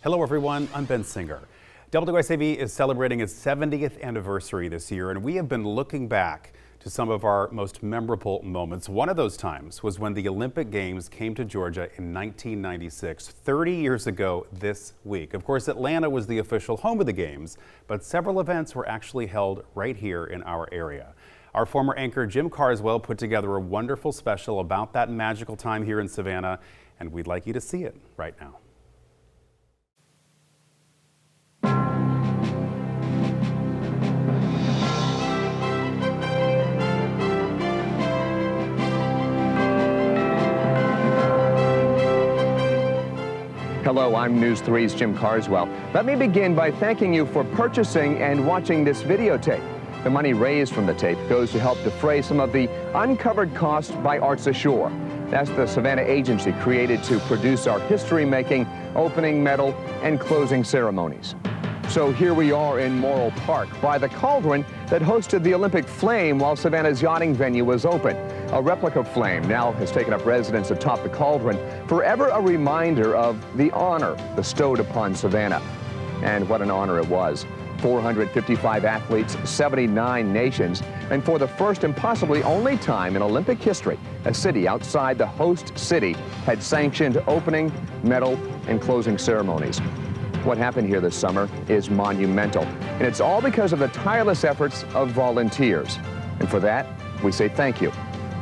Hello everyone, I'm Ben Senger. WSAV is celebrating its 70th anniversary this year, and we have been looking back to some of our most memorable moments. One of those times was when the Olympic Games came to Georgia in 1996, 30 years ago this week. Of course, Atlanta was the official home of the Games, but several events were actually held right here in our area. Our former anchor Jim Carswell put together a wonderful special about that magical time here in Savannah, and we'd like you to see it right now. Hello, I'm News 3's Jim Carswell. Let me begin by thanking you for purchasing and watching this videotape. The money raised from the tape goes to help defray some of the uncovered costs by Arts Ashore. That's the Savannah agency created to produce our history-making opening, medal, and closing ceremonies. So here we are in Morrill Park by the cauldron that hosted the Olympic flame while Savannah's yachting venue was open. A replica flame now has taken up residence atop the cauldron, forever a reminder of the honor bestowed upon Savannah. And what an honor it was. 455 athletes, 79 nations, and for the first and possibly only time in Olympic history, a city outside the host city had sanctioned opening, medal, and closing ceremonies. What happened here this summer is monumental, and it's all because of the tireless efforts of volunteers. And for that, we say thank you.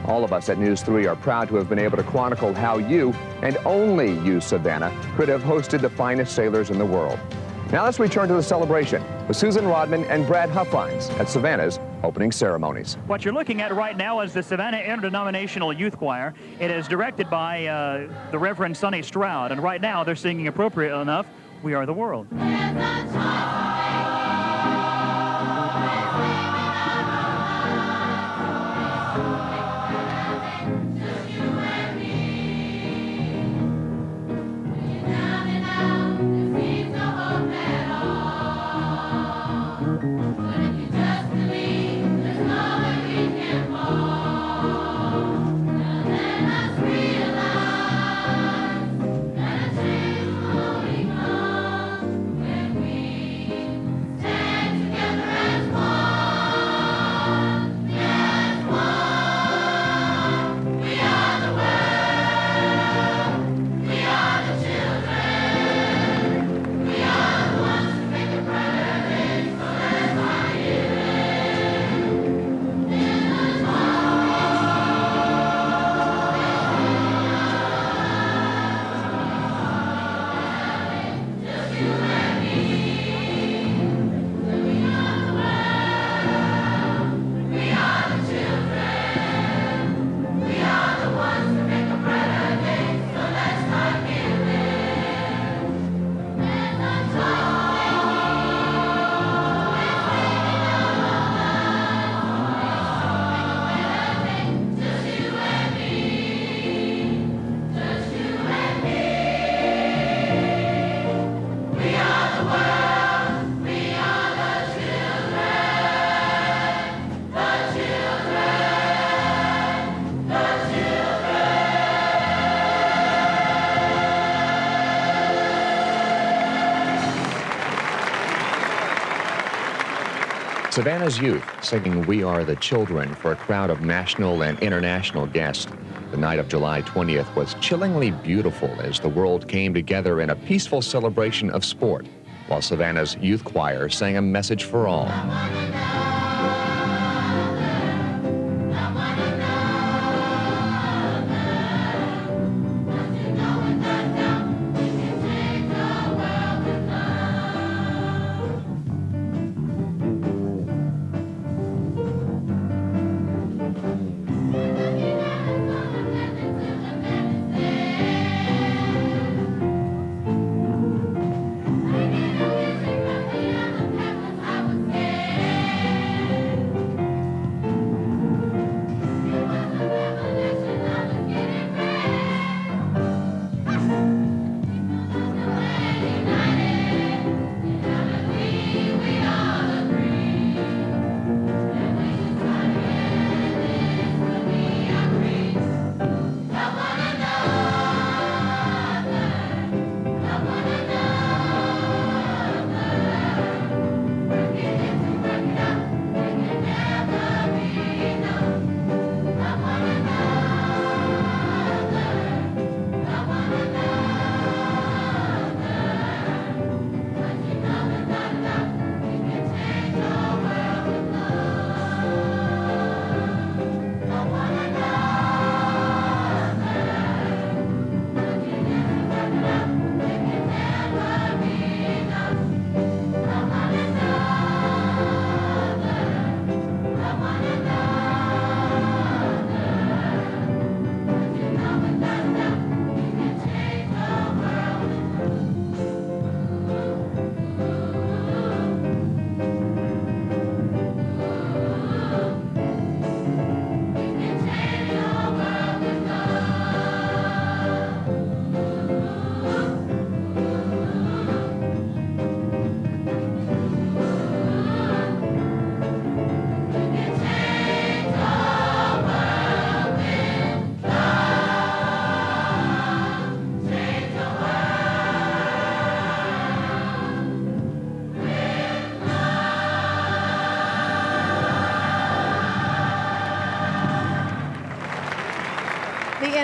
All of us at News 3 are proud to have been able to chronicle how you, and only you, Savannah, could have hosted the finest sailors in the world. Now let's return to the celebration with Susan Rodman and Brad Huffines at Savannah's opening ceremonies. What you're looking at right now is the Savannah Interdenominational Youth Choir. It is directed by the Reverend Sonny Stroud, and right now they're singing appropriate enough, "We Are the World." Savannah's youth singing "We Are the Children" for a crowd of national and international guests. The night of July 20th was chillingly beautiful as the world came together in a peaceful celebration of sport, while Savannah's youth choir sang a message for all.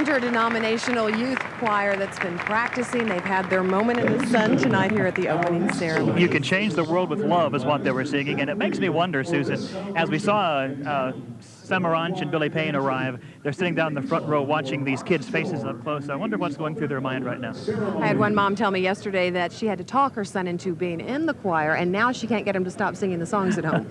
interdenominational youth choir that's been practicing. They've had their moment in the sun tonight here at the opening ceremony. You can change the world with love is what they were singing, and it makes me wonder, Susan, as we saw Samaranch and Billy Payne arrive, they're sitting down in the front row watching these kids' faces up close. I wonder what's going through their mind right now. I had one mom tell me yesterday that she had to talk her son into being in the choir, and now she can't get him to stop singing the songs at home.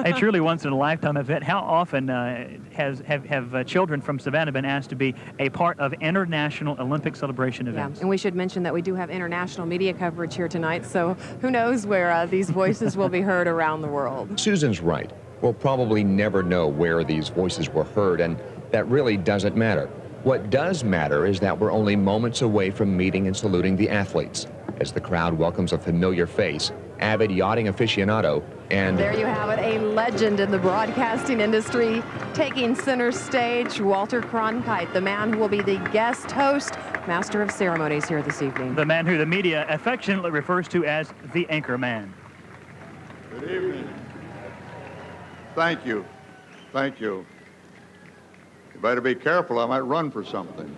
A truly once-in-a-lifetime event. How often have children from Savannah been asked to be a part of international Olympic celebration events? Yeah, and we should mention that we do have international media coverage here tonight, so who knows where these voices will be heard around the world. Susan's right. We'll probably never know where these voices were heard, and that really doesn't matter. What does matter is that we're only moments away from meeting and saluting the athletes as the crowd welcomes a familiar face, avid yachting aficionado, and there you have it, a legend in the broadcasting industry taking center stage, Walter Cronkite, the man who will be the guest host, master of ceremonies here this evening. The man who the media affectionately refers to as the anchor man. Good evening. Thank you. Thank you. You better be careful. I might run for something.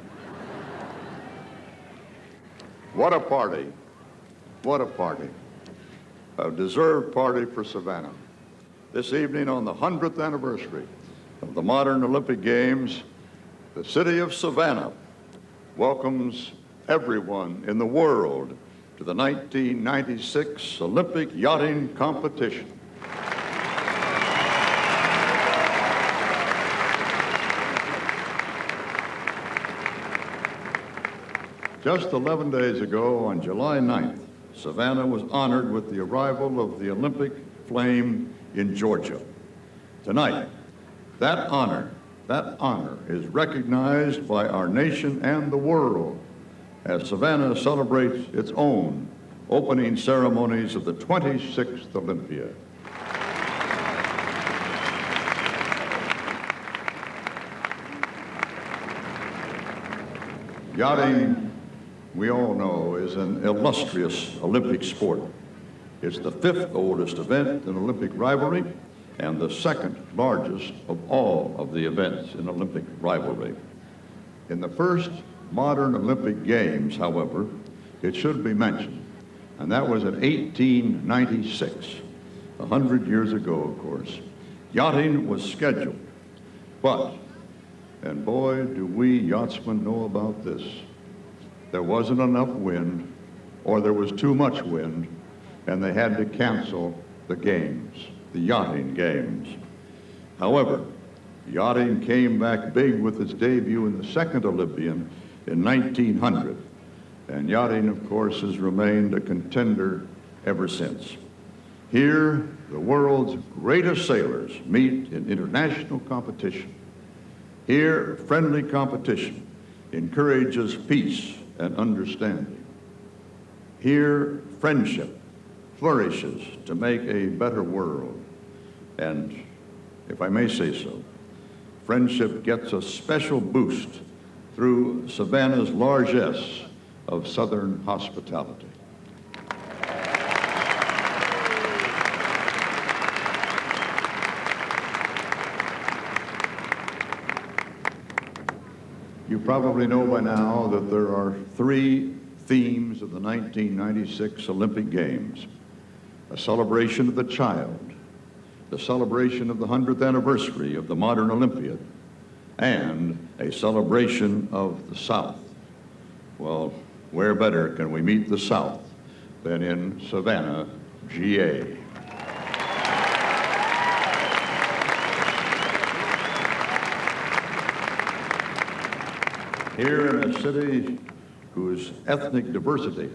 What a party. What a party. A deserved party for Savannah. This evening on the 100th anniversary of the modern Olympic Games, the city of Savannah welcomes everyone in the world to the 1996 Olympic yachting competition. Just 11 days ago, on July 9th, Savannah was honored with the arrival of the Olympic flame in Georgia. Tonight, that honor is recognized by our nation and the world as Savannah celebrates its own opening ceremonies of the 26th Olympiad. Yachting, we all know, is an illustrious Olympic sport. It's the 5th oldest event in Olympic rivalry and the 2nd largest of all of the events in Olympic rivalry. In the first modern Olympic Games, however, it should be mentioned, and that was in 1896, 100 years ago, of course. Yachting was scheduled, but, and boy, do we yachtsmen know about this, there wasn't enough wind, or there was too much wind, and they had to cancel the games, the yachting games. However, yachting came back big with its debut in the 2nd Olympian in 1900, and yachting, of course, has remained a contender ever since. Here, the world's greatest sailors meet in international competition. Here, friendly competition encourages peace and understanding. Here, friendship flourishes to make a better world. And, if I may say so, friendship gets a special boost through Savannah's largesse of Southern hospitality. You probably know by now that there are 3 themes of the 1996 Olympic Games: a celebration of the child, the celebration of the 100th anniversary of the modern Olympiad, and a celebration of the South. Well, where better can we meet the South than in Savannah, GA? Here in a city whose ethnic diversity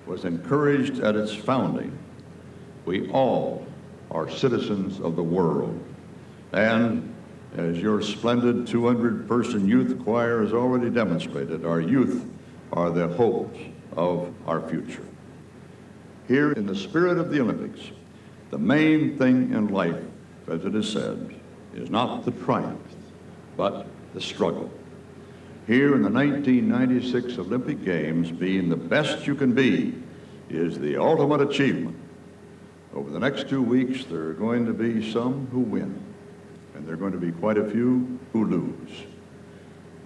was encouraged at its founding, we all are citizens of the world. And as your splendid 200-person youth choir has already demonstrated, our youth are the hopes of our future. Here in the spirit of the Olympics, the main thing in life, as it is said, is not the triumph, but the struggle. Here in the 1996 Olympic Games, being the best you can be is the ultimate achievement. Over the next 2 weeks, there are going to be some who win, and there are going to be quite a few who lose.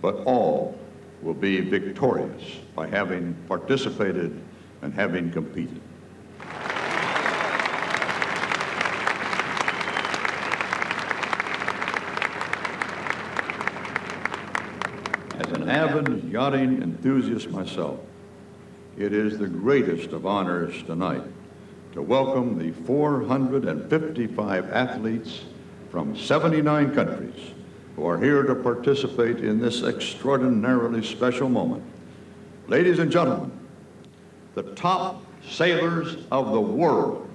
but all will be victorious by having participated and having competed. As an avid yachting enthusiast myself, it is the greatest of honors tonight to welcome the 455 athletes from 79 countries who are here to participate in this extraordinarily special moment. Ladies and gentlemen, the top sailors of the world.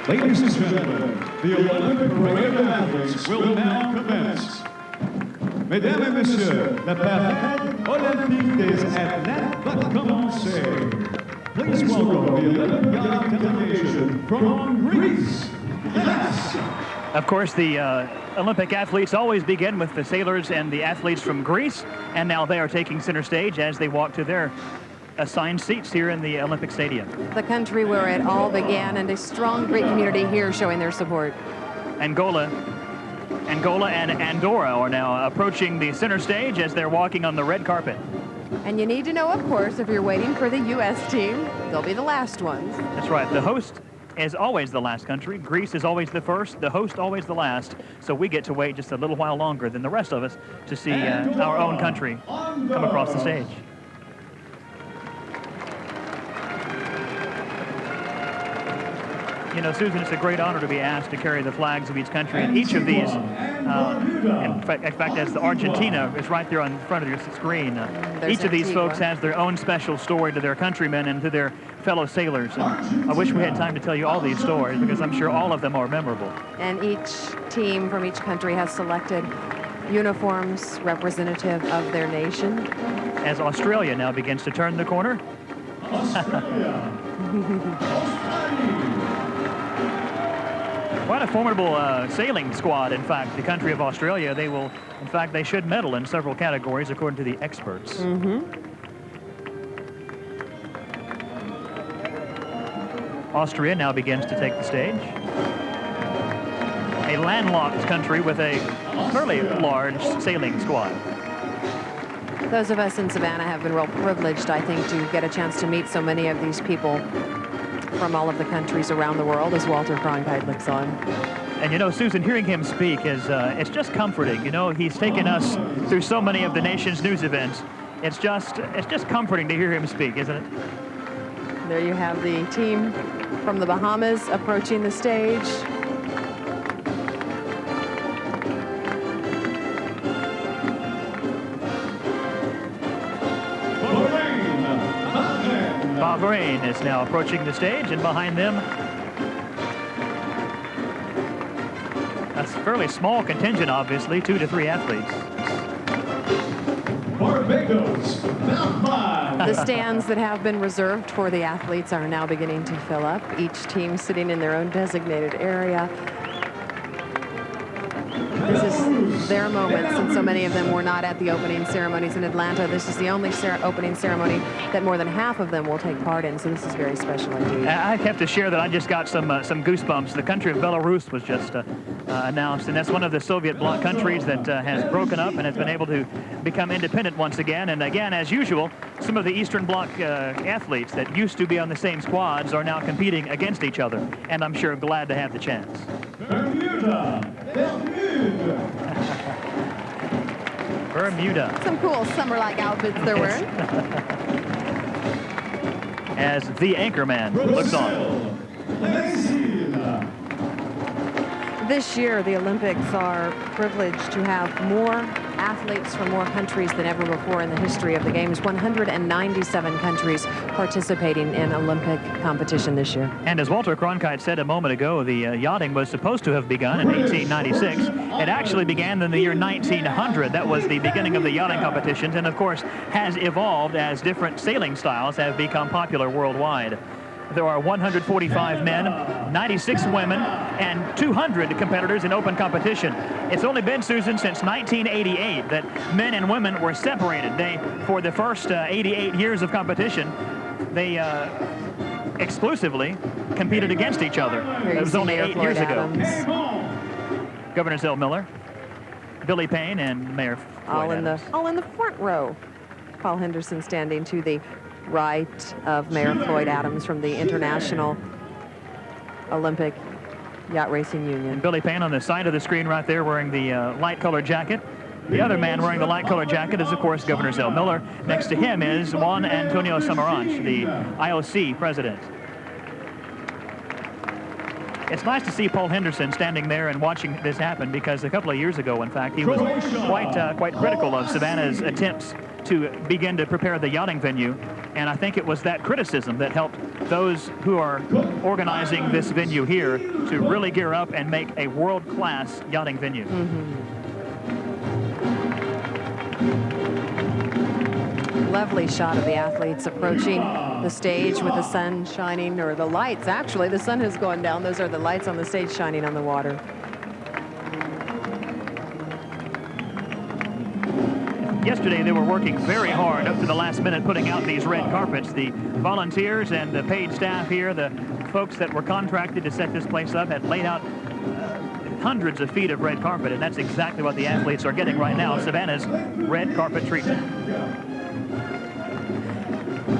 Ladies and gentlemen, the Olympic parade of athletes will now commence. Mesdames et messieurs, la parade olympique des athlètes va commencer. Please welcome the Olympic yachting delegation from Greece. Yes! Of course, the Olympic athletes always begin with the sailors and the athletes from Greece, and now they are taking center stage as they walk to their assigned seats here in the Olympic Stadium. The country where it all began, and a strong Greek community here showing their support. Angola and Andorra are now approaching the center stage as they're walking on the red carpet. And you need to know, of course, if you're waiting for the U.S. team, they'll be the last ones. That's right. The host is always the last country. Greece is always the first. The host always the last. So we get to wait just a little while longer than the rest of us to see our own country come across the stage. You know, Susan, it's a great honor to be asked to carry the flags of each country. And each of these, in fact, as the Argentina is right there on front of your screen, each of these folks has their own special story to their countrymen and to their fellow sailors. And I wish we had time to tell you all these stories, because I'm sure all of them are memorable. And each team from each country has selected uniforms representative of their nation. As Australia now begins to turn the corner. Quite a formidable sailing squad, in fact, the country of Australia. They will, in fact, they should medal in several categories, according to the experts. Austria now begins to take the stage. A landlocked country with a fairly large sailing squad. Those of us in Savannah have been real privileged, I think, to get a chance to meet so many of these people from all of the countries around the world as Walter Cronkite looks on. And you know, Susan, hearing him speak is it's just comforting. You know, he's taken us through so many of the nation's news events. It's just comforting to hear him speak, isn't it? There you have the team from the Bahamas approaching the stage. Bahrain is now approaching the stage, and behind them, that's a fairly small contingent, obviously, 2 to 3 athletes. Barbados, the stands that have been reserved for the athletes are now beginning to fill up, each team sitting in their own designated area. This is their moment, since so many of them were not at the opening ceremonies in Atlanta. This is the only opening ceremony that more than half of them will take part in, so this is very special indeed. I have to share that I just got some goosebumps. The country of Belarus was just announced, and that's one of the Soviet bloc countries that has broken up and has been able to become independent once again. And again, as usual, some of the Eastern Bloc athletes that used to be on the same squads are now competing against each other, and I'm sure glad to have the chance. Bermuda. Some cool summer-like outfits they're wearing. As the anchorman looks on. This year, the Olympics are privileged to have more athletes from more countries than ever before in the history of the Games. 197 countries participating in Olympic competition this year. And as Walter Cronkite said a moment ago, the yachting was supposed to have begun in 1896. It actually began in the year 1900. That was the beginning of the yachting competitions, and of course has evolved as different sailing styles have become popular worldwide. There are 145 men, 96 women, and 200 competitors in open competition. It's only been, Susan, since 1988 that men and women were separated. For the first 88 years of competition, they exclusively competed against each other. It was only 8 years ago. Governor Zell Miller, Billy Payne, and Mayor Floyd Adams. All in the front row. Paul Henderson standing to the right of Mayor Floyd Adams from the International Olympic Yacht Racing Union. And Billy Payne on the side of the screen right there wearing the light-colored jacket. The other man wearing the light-colored jacket is, of course, Governor Zell Miller. Next to him is Juan Antonio Samaranch, the IOC president. It's nice to see Paul Henderson standing there and watching this happen, because a couple of years ago, in fact, he was quite critical of Savannah's attempts to begin to prepare the yachting venue. And I think it was that criticism that helped those who are organizing this venue here to really gear up and make a world-class yachting venue. Lovely shot of the athletes approaching the stage with the sun shining, or the lights. Actually, the sun has gone down. Those are the lights on the stage shining on the water. Yesterday, they were working very hard up to the last minute putting out these red carpets. The volunteers and the paid staff here, the folks that were contracted to set this place up, had laid out hundreds of feet of red carpet, and that's exactly what the athletes are getting right now, Savannah's red carpet treatment.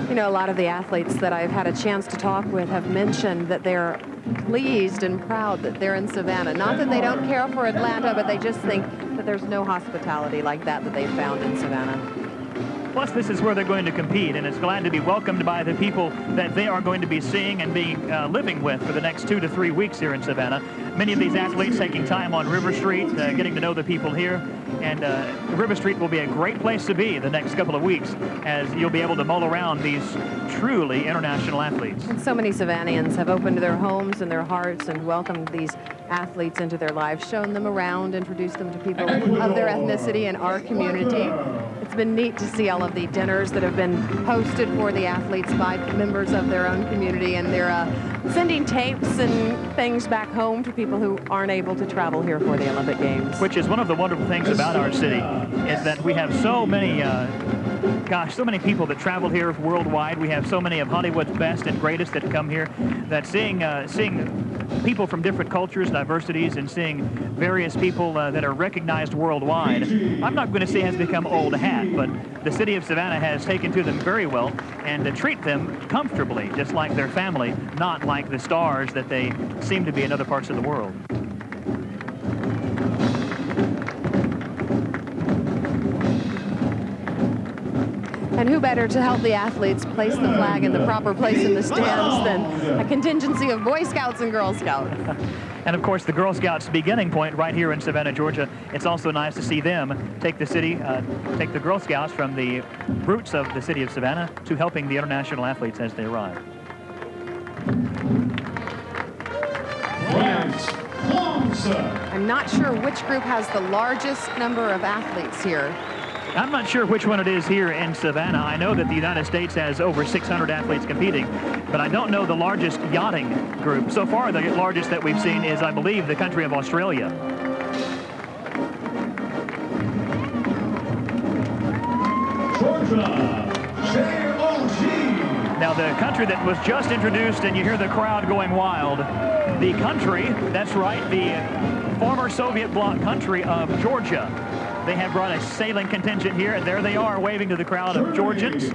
You know, a lot of the athletes that I've had a chance to talk with have mentioned that they're pleased and proud that they're in Savannah. Not that they don't care for Atlanta, but they just think that there's no hospitality like that they've found in Savannah. Plus, this is where they're going to compete, and it's glad to be welcomed by the people that they are going to be seeing and living with for the next 2 to 3 weeks here in Savannah. Many of these athletes taking time on River Street, getting to know the people here. And River Street will be a great place to be the next couple of weeks, as you'll be able to mull around these truly international athletes. And so many Savannians have opened their homes and their hearts and welcomed these athletes into their lives, shown them around, introduced them to people of their ethnicity and our community. It's been neat to see all of the dinners that have been hosted for the athletes by members of their own community, and they're sending tapes and things back home to people who aren't able to travel here for the Olympic Games. Which is one of the wonderful things about our city, is that we have so many so many people that travel here worldwide. We have so many of Hollywood's best and greatest that come here, that seeing people from different cultures, diversities, and seeing various people that are recognized worldwide, I'm not going to say has become old hat, but the city of Savannah has taken to them very well and to treat them comfortably, just like their family, not like the stars that they seem to be in other parts of the world. And who better to help the athletes place the flag in the proper place in the stands than a contingency of Boy Scouts and Girl Scouts. And of course, the Girl Scouts beginning point right here in Savannah, Georgia. It's also nice to see them take take the Girl Scouts from the roots of the city of Savannah to helping the international athletes as they arrive. I'm not sure which group has the largest number of athletes here. I'm not sure which one it is here in Savannah. I know that the United States has over 600 athletes competing, but I don't know the largest yachting group. So far, the largest that we've seen is, I believe, the country of Australia. Now, the country that was just introduced, and you hear the crowd going wild, the country, that's right, the former Soviet bloc country of Georgia. They have brought a sailing contingent here, and there they are waving to the crowd of Georgians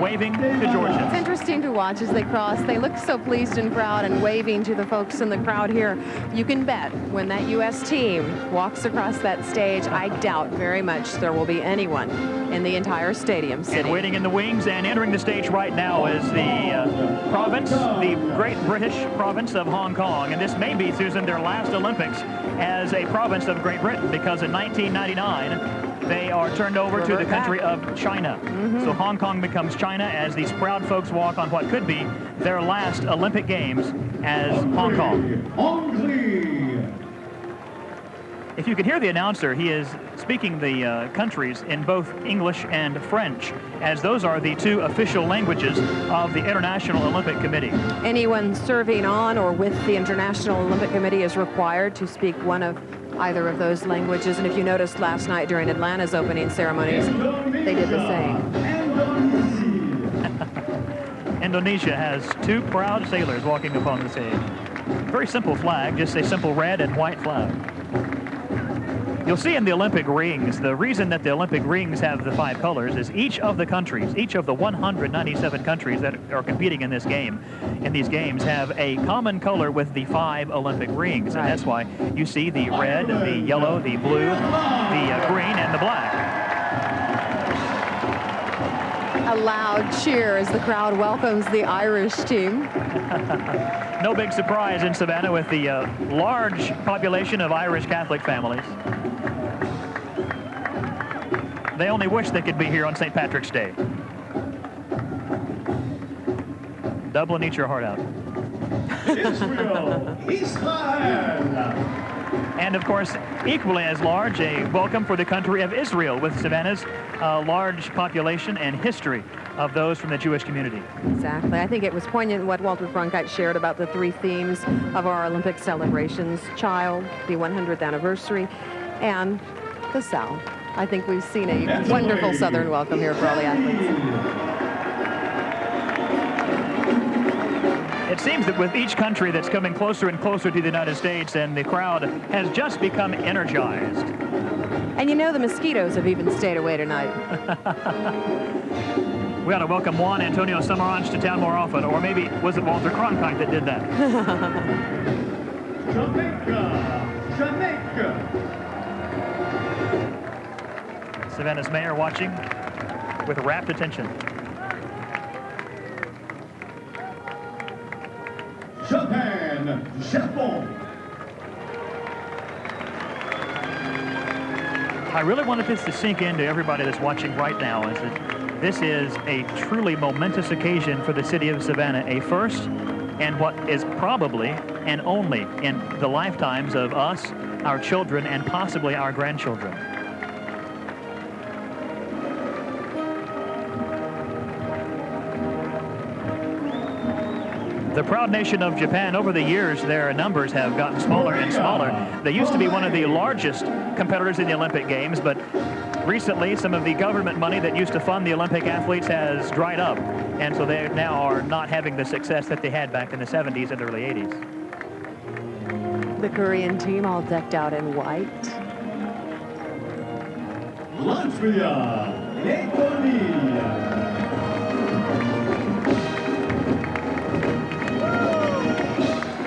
waving to Georgians. It's interesting to watch as they cross. They look so pleased and proud and waving to the folks in the crowd here. You can bet when that U.S. team walks across that stage, I doubt very much there will be anyone in the entire stadium sitting. And waiting in the wings and entering the stage right now is the province, the great British province of Hong Kong. And this may be, Susan, their last Olympics as a province of Great Britain, because in 1999, they are turned over to the country of China. So Hong Kong becomes China as these proud folks walk on what could be their last Olympic Games as Hong Kong. If you could hear the announcer, he is speaking the countries in both English and French, as those are the two official languages of the International Olympic Committee. Anyone serving on or with the International Olympic Committee is required to speak one of either of those languages. And if you noticed last night during Atlanta's opening ceremonies, they did the same. Indonesia has 2 proud sailors walking upon the stage. Very simple flag, just a simple red and white flag. You'll see in the Olympic rings, the reason that the Olympic rings have the 5 colors is each of the countries, each of the 197 countries that are competing in this game, in these games, have a common color with the 5 Olympic rings. And that's why you see the red, the yellow, the blue, the green, and the black. A loud cheer as the crowd welcomes the Irish team. No big surprise in Savannah with the large population of Irish Catholic families. They only wish they could be here on St. Patrick's Day. Dublin, eat your heart out. Israel, Israel. And of course, equally as large, a welcome for the country of Israel with Savannah's large population and history of those from the Jewish community. Exactly. I think it was poignant what Walter Cronkite shared about the 3 themes of our Olympic celebrations: child, the 100th anniversary, and the South. I think we've seen a wonderful Southern welcome here for all the athletes. It seems that with each country that's coming closer and closer to the United States, and the crowd has just become energized. And you know the mosquitoes have even stayed away tonight. We ought to welcome Juan Antonio Samaranch to town more often, or maybe was it Walter Cronkite that did that? Jamaica, Jamaica. Savannah's mayor watching with rapt attention. Japan, Japon. I really wanted this to sink into everybody that's watching right now, is that this is a truly momentous occasion for the city of Savannah, a first and what is probably and only in the lifetimes of us, our children, and possibly our grandchildren. The proud nation of Japan, over the years, their numbers have gotten smaller and smaller. They used to be one of the largest competitors in the Olympic Games, but recently some of the government money that used to fund the Olympic athletes has dried up, and so they now are not having the success that they had back in the 70s and early 80s. The Korean team all decked out in white. Latvia, Estonia.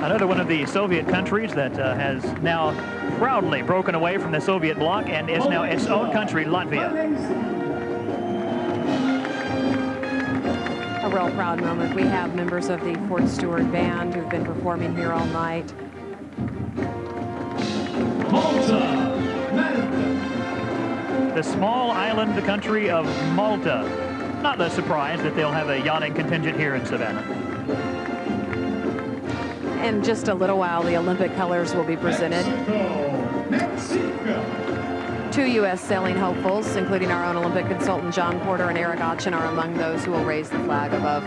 Another one of the Soviet countries that has now proudly broken away from the Soviet bloc and is now its own country, Latvia. A real proud moment. We have members of the Fort Stewart Band who've been performing here all night. Malta, Malta. The small island, the country of Malta. Not a surprise that they'll have a yachting contingent here in Savannah. In just a little while, the Olympic colors will be presented. Mexico. 2 U.S. sailing hopefuls, including our own Olympic consultant John Porter and Eric Otchen, are among those who will raise the flag above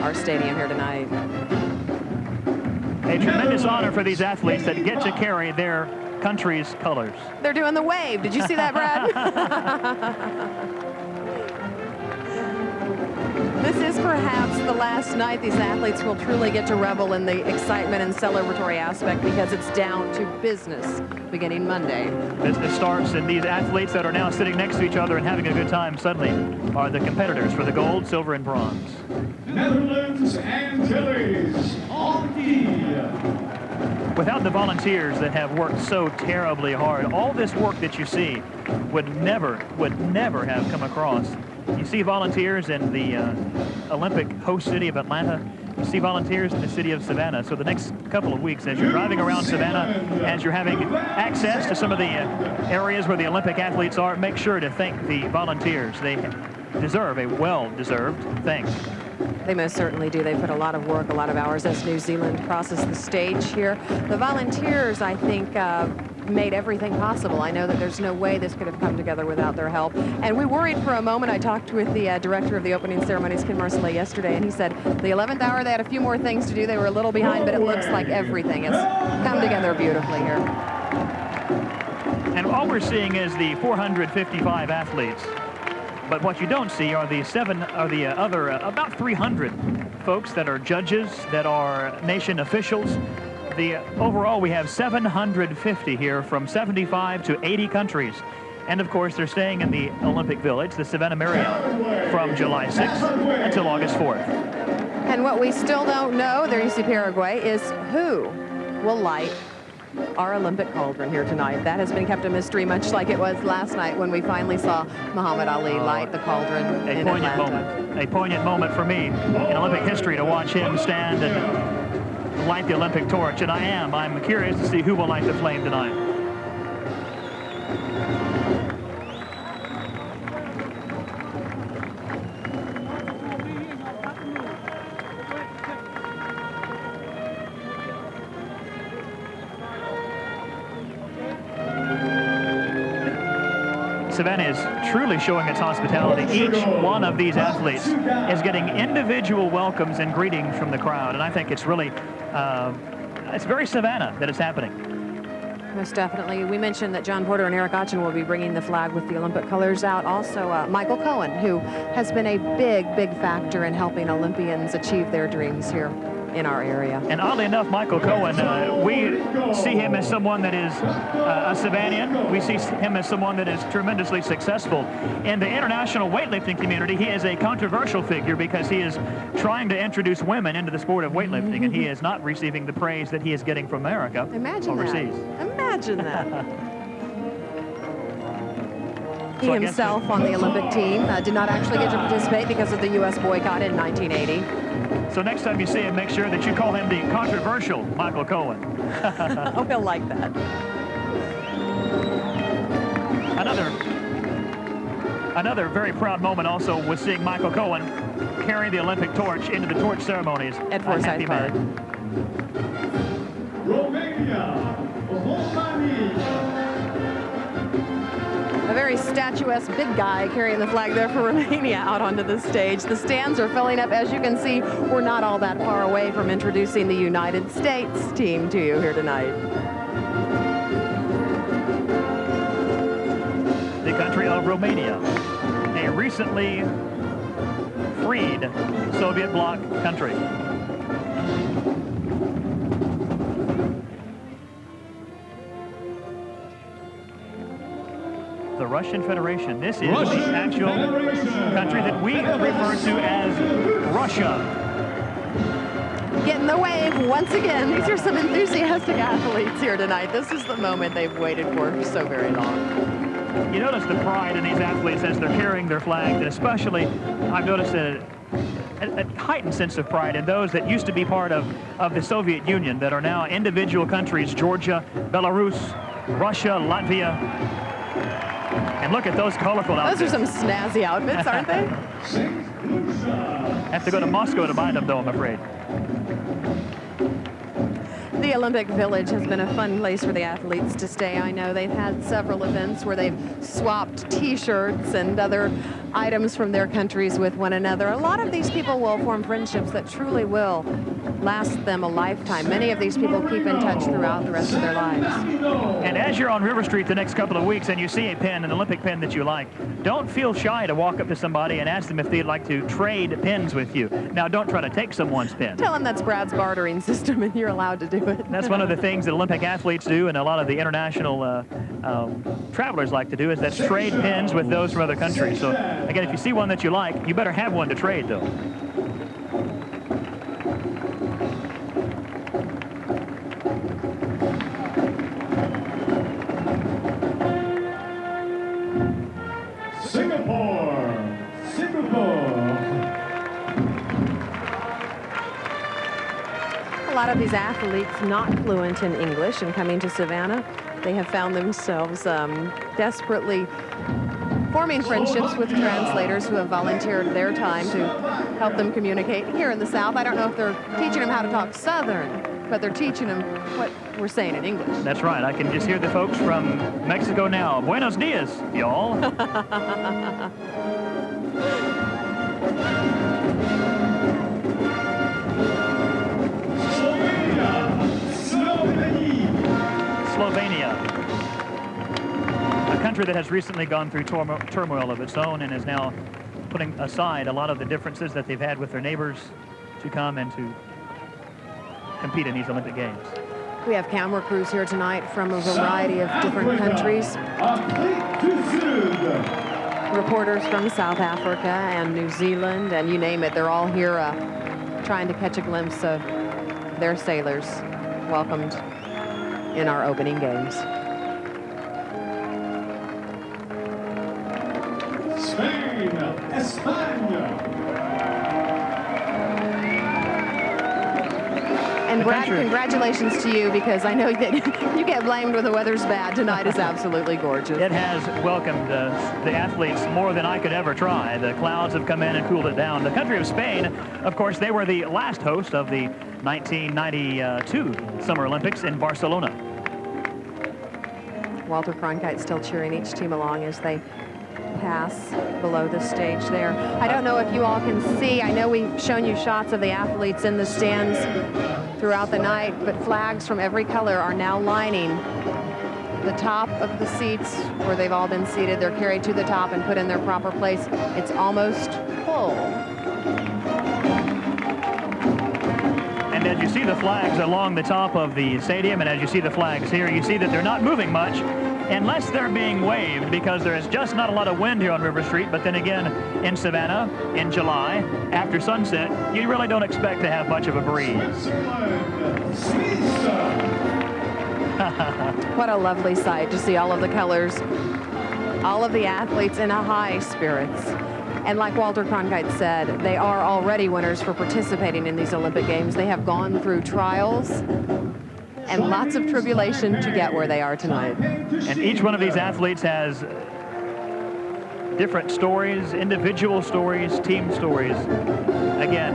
our stadium here tonight. A tremendous honor for these athletes that get to carry their country's colors. They're doing the wave. Did you see that, Brad? This is perhaps the last night these athletes will truly get to revel in the excitement and celebratory aspect, because it's down to business beginning Monday. Business starts, and these athletes that are now sitting next to each other and having a good time suddenly are the competitors for the gold, silver, and bronze. Netherlands, Antilles, hockey. Without the volunteers that have worked so terribly hard, all this work that you see would never have come across. You see volunteers in the Olympic host city of Atlanta. You see volunteers in the city of Savannah. So the next couple of weeks, as you're driving around Savannah, as you're having access to some of the areas where the Olympic athletes are, make sure to thank the volunteers. They deserve a well-deserved thanks. They most certainly do. They put a lot of work, a lot of hours as New Zealand crosses the stage here. The volunteers, I think, made everything possible. I know that there's no way this could have come together without their help. And we worried for a moment. I talked with the director of the opening ceremonies, Ken Marcellet, yesterday, and he said the 11th hour they had a few more things to do. They were a little behind, but it looks like everything has come together beautifully here. And all we're seeing is the 455 athletes. But what you don't see are the other about 300 folks that are judges, that are nation officials. Overall, we have 750 here from 75 to 80 countries. And of course, they're staying in the Olympic Village, the Savannah Marriott, from July 6th until August 4th. And what we still don't know, there you see Paraguay, is who will light our Olympic cauldron here tonight. That has been kept a mystery, much like it was last night when we finally saw Muhammad Ali light the cauldron in Atlanta. A poignant moment for me in Olympic history to watch him stand and light the Olympic torch, and I'm curious to see who will light the flame tonight. Savannah is truly showing its hospitality. Each one of these athletes is getting individual welcomes and greetings from the crowd, and I think it's really, it's very Savannah that it's happening. Most definitely. We mentioned that John Porter and Eric Otchen will be bringing the flag with the Olympic colors out. Also, Michael Cohen, who has been a big factor in helping Olympians achieve their dreams here in our area. And oddly enough, Michael Cohen, we see him as someone that is a Savannian. We see him as someone that is tremendously successful. In the international weightlifting community, he is a controversial figure because he is trying to introduce women into the sport of weightlifting, and he is not receiving the praise that he is getting from America overseas. Imagine that. He himself on the Olympic team did not actually get to participate because of the U.S. boycott in 1980. So next time you see him, make sure that you call him the controversial Michael Cohen. Oh, he'll like that. Another very proud moment also was seeing Michael Cohen carry the Olympic torch into the torch ceremonies at Forsyth Park. Romania. A very statuesque big guy carrying the flag there for Romania out onto the stage. The stands are filling up. As you can see, we're not all that far away from introducing the United States team to you here tonight. The country of Romania, a recently freed Soviet bloc country. The Russian Federation. This is the actual country that we refer to as Russia. Getting the wave once again. These are some enthusiastic athletes here tonight. This is the moment they've waited for so very long. You notice the pride in these athletes as they're carrying their flag, and especially I've noticed a heightened sense of pride in those that used to be part of the Soviet Union that are now individual countries: Georgia, Belarus, Russia, Latvia. And look at those colorful outfits. Those are some snazzy outfits, aren't they? Have to go to Moscow to buy them, though, I'm afraid. The Olympic Village has been a fun place for the athletes to stay. I know they've had several events where they've swapped T-shirts and other items from their countries with one another. A lot of these people will form friendships that truly will last them a lifetime. Many of these people keep in touch throughout the rest of their lives. And as you're on River Street the next couple of weeks and you see a pin, an Olympic pin that you like, don't feel shy to walk up to somebody and ask them if they'd like to trade pins with you. Now, don't try to take someone's pin. Tell them that's Brad's bartering system and you're allowed to do it. That's one of the things that Olympic athletes do, and a lot of the international travelers like to do, is that's trade pins with those from other countries. So, again, if you see one that you like, you better have one to trade, though. A lot of these athletes not fluent in English and coming to Savannah, they have found themselves desperately forming friendships with translators who have volunteered their time to help them communicate. Here in the South, I don't know if they're teaching them how to talk Southern, but they're teaching them what we're saying in English. That's right. I can just hear the folks from Mexico now. Buenos dias, y'all. Slovenia, a country that has recently gone through turmoil of its own and is now putting aside a lot of the differences that they've had with their neighbors to come and to compete in these Olympic Games. We have camera crews here tonight from a variety of different countries. Reporters from South Africa and New Zealand and you name it, they're all here trying to catch a glimpse of their sailors welcomed in our opening games. Spain, España. And Brad, congratulations to you, because I know that you get blamed when the weather's bad. Tonight is absolutely gorgeous. It has welcomed the athletes more than I could ever try. The clouds have come in and cooled it down. The country of Spain, of course, they were the last host of the 1992 Summer Olympics in Barcelona. Walter Cronkite still cheering each team along as they pass below the stage there. I don't know if you all can see. I know we've shown you shots of the athletes in the stands throughout the night, but flags from every color are now lining the top of the seats where they've all been seated. They're carried to the top and put in their proper place. It's almost full. And as you see the flags along the top of the stadium, and as you see the flags here, you see that they're not moving much unless they're being waved, because there is just not a lot of wind here on River Street. But then again, in Savannah, in July, after sunset, you really don't expect to have much of a breeze. What a lovely sight to see all of the colors, all of the athletes in a high spirits. And like Walter Cronkite said, they are already winners for participating in these Olympic Games. They have gone through trials and lots of tribulation to get where they are tonight. And each one of these athletes has different stories, individual stories, team stories. Again,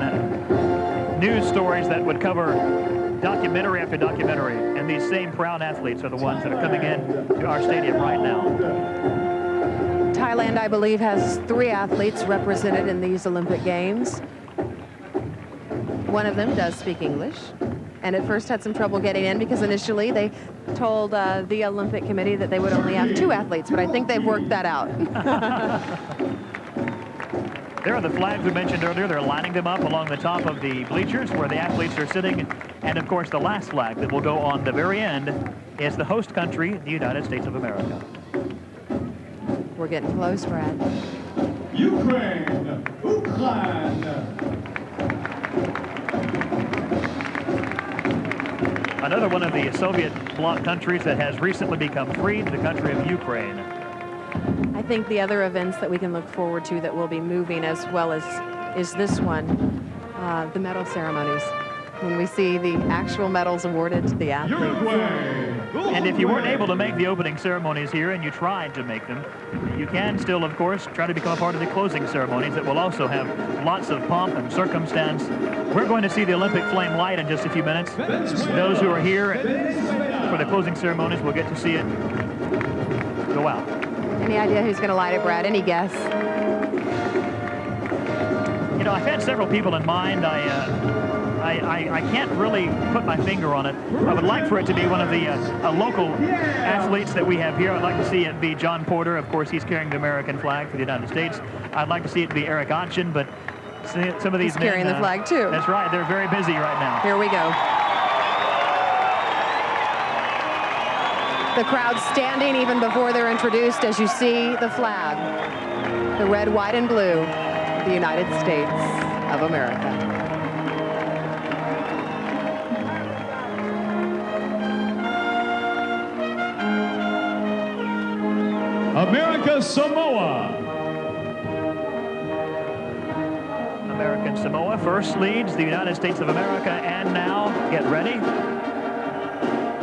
news stories that would cover documentary after documentary. And these same proud athletes are the ones that are coming in to our stadium right now. Thailand, I believe, has 3 athletes represented in these Olympic Games. One of them does speak English, and at first had some trouble getting in because initially they told the Olympic Committee that they would only have 2 athletes, but I think they've worked that out. There are the flags we mentioned earlier. They're lining them up along the top of the bleachers where the athletes are sitting. And of course, the last flag that will go on the very end is the host country, the United States of America. We're getting close, Brad. Ukraine, Ukraine. Another one of the Soviet bloc countries that has recently become free, the country of Ukraine. I think the other events that we can look forward to that will be moving as well as is this one, the medal ceremonies, when we see the actual medals awarded to the athletes. And if you weren't able to make the opening ceremonies here and you tried to make them, you can still, of course, try to become a part of the closing ceremonies that will also have lots of pomp and circumstance. We're going to see the Olympic flame light in just a few minutes. Those who are here for the closing ceremonies will get to see it go out. Any idea who's going to light it, Brad? Any guess? You know, I've had several people in mind. I can't really put my finger on it. I would like for it to be one of the local athletes that we have here. I'd like to see it be John Porter. Of course, he's carrying the American flag for the United States. I'd like to see it be Eric Otchin, but some of these He's carrying the flag, too. That's right. They're very busy right now. Here we go. The crowd standing even before they're introduced as you see the flag, the red, white, and blue of the United States of America. America Samoa. American Samoa first leads the United States of America, and now, get ready,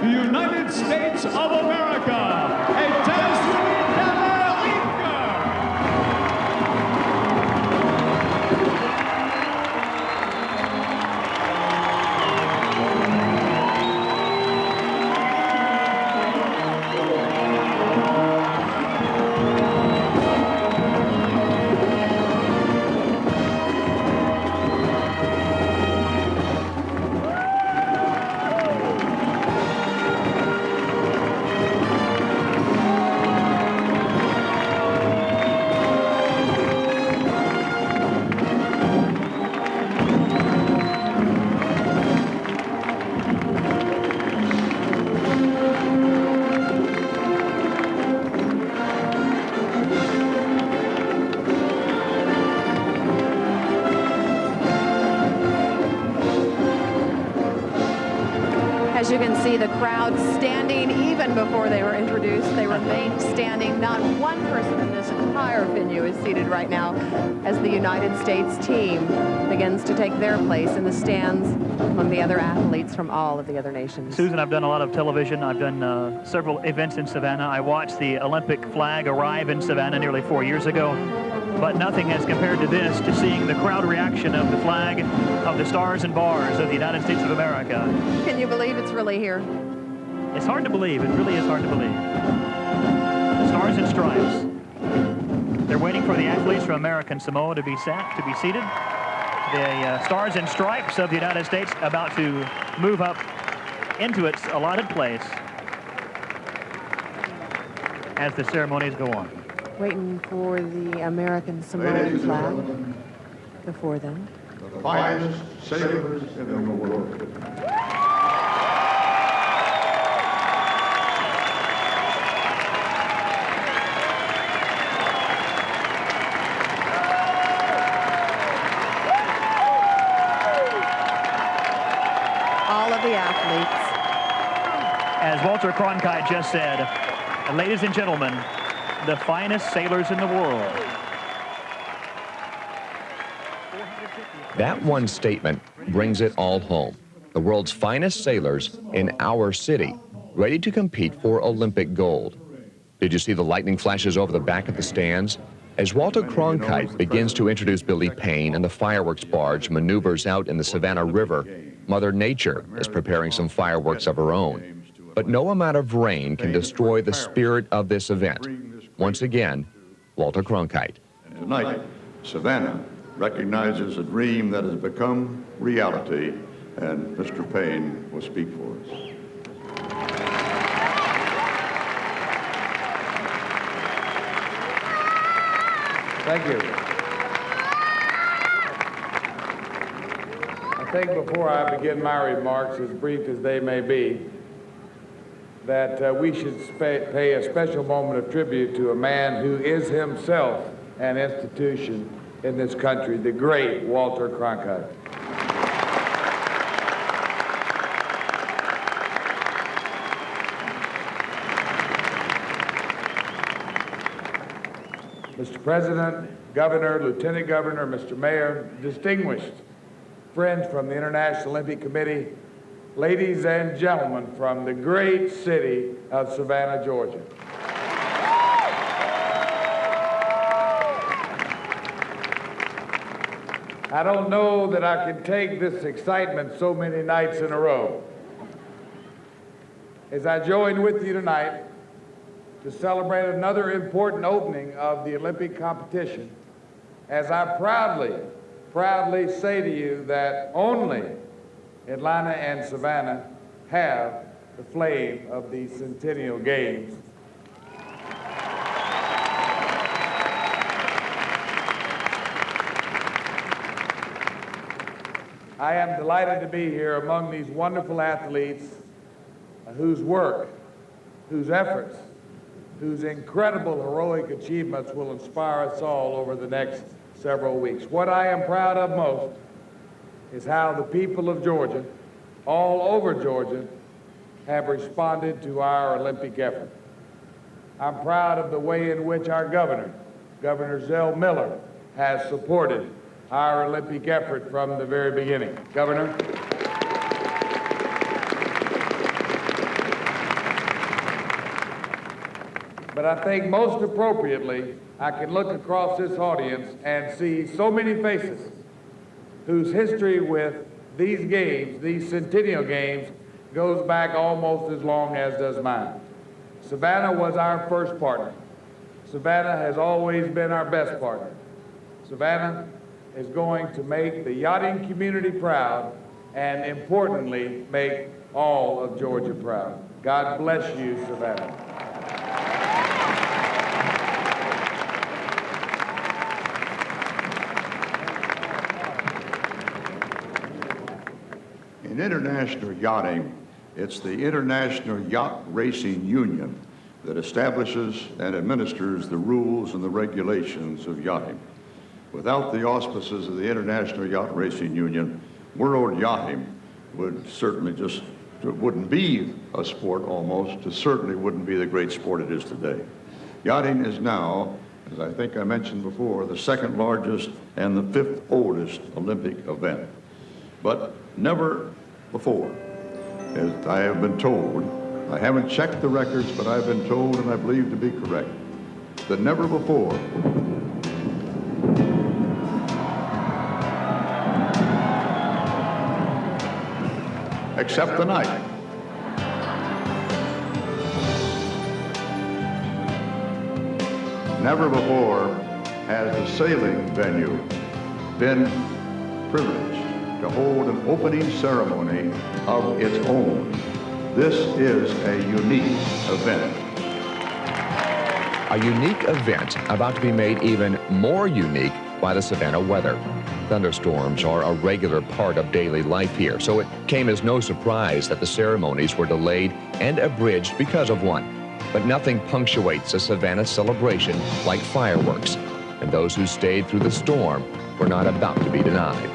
The United States of America. Estados see the crowd standing even before they were introduced. They remained standing. Not one person in this entire venue is seated right now as the United States team begins to take their place in the stands among the other athletes from all of the other nations. Susan, I've done a lot of television. I've done several events in Savannah. I watched the Olympic flag arrive in Savannah nearly 4 years ago. But nothing has compared to this, to seeing the crowd reaction of the flag of the Stars and Bars of the United States of America. Can you believe it's really here? It's hard to believe. It really is hard to believe. The Stars and Stripes. They're waiting for the athletes from American Samoa to be seated. The Stars and Stripes of the United States about to move up into its allotted place as the ceremonies go on. Waiting for the American Samoan flag before them. The finest sailors in the world. All of the athletes. As Walter Cronkite just said, ladies and gentlemen, the finest sailors in the world. That one statement brings it all home. The world's finest sailors in our city, ready to compete for Olympic gold. Did you see the lightning flashes over the back of the stands? As Walter Cronkite begins to introduce Billy Payne and the fireworks barge maneuvers out in the Savannah River, Mother Nature is preparing some fireworks of her own. But no amount of rain can destroy the spirit of this event. Once again, Walter Cronkite. And tonight, Savannah recognizes a dream that has become reality, and Mr. Payne will speak for us. Thank you. I think before I begin my remarks, as brief as they may be, that we should pay a special moment of tribute to a man who is himself an institution in this country, the great Walter Cronkite. Mr. President, Governor, Lieutenant Governor, Mr. Mayor, distinguished friends from the International Olympic Committee, ladies and gentlemen from the great city of Savannah, Georgia. I don't know that I can take this excitement so many nights in a row. As I join with you tonight to celebrate another important opening of the Olympic competition, as I proudly say to you that only Atlanta and Savannah have the flame of the Centennial Games. I am delighted to be here among these wonderful athletes whose work, whose efforts, whose incredible heroic achievements will inspire us all over the next several weeks. What I am proud of most is how the people of Georgia, all over Georgia, have responded to our Olympic effort. I'm proud of the way in which our governor, Governor Zell Miller, has supported our Olympic effort from the very beginning. Governor. But I think most appropriately, I can look across this audience and see so many faces whose history with these games, these Centennial Games, goes back almost as long as does mine. Savannah was our first partner. Savannah has always been our best partner. Savannah is going to make the yachting community proud and, importantly, make all of Georgia proud. God bless you, Savannah. In international yachting, it's the International Yacht Racing Union that establishes and administers the rules and the regulations of yachting. Without the auspices of the International Yacht Racing Union, world yachting would certainly just it wouldn't be a sport almost, it certainly wouldn't be the great sport it is today. Yachting is now, as I think I mentioned before, the second largest and the fifth oldest Olympic event. But never before, as I have been told, I haven't checked the records, but I've been told, and I believe to be correct, that never before except tonight. Never before has the sailing venue been privileged to hold an opening ceremony of its own. This is a unique event. A unique event about to be made even more unique by the Savannah weather. Thunderstorms are a regular part of daily life here, so it came as no surprise that the ceremonies were delayed and abridged because of one. But nothing punctuates a Savannah celebration like fireworks, and those who stayed through the storm were not about to be denied.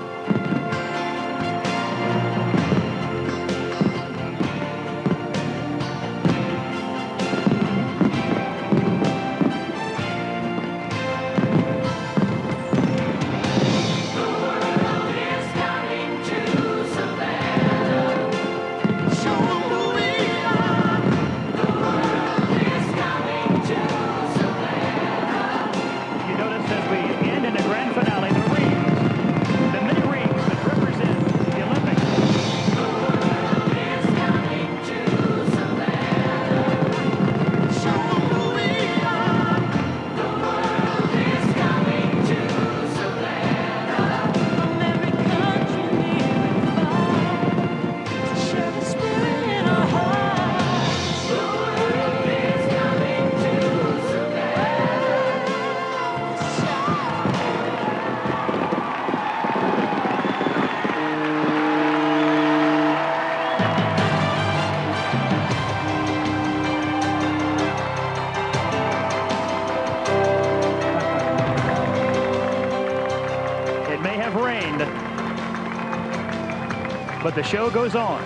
But the show goes on.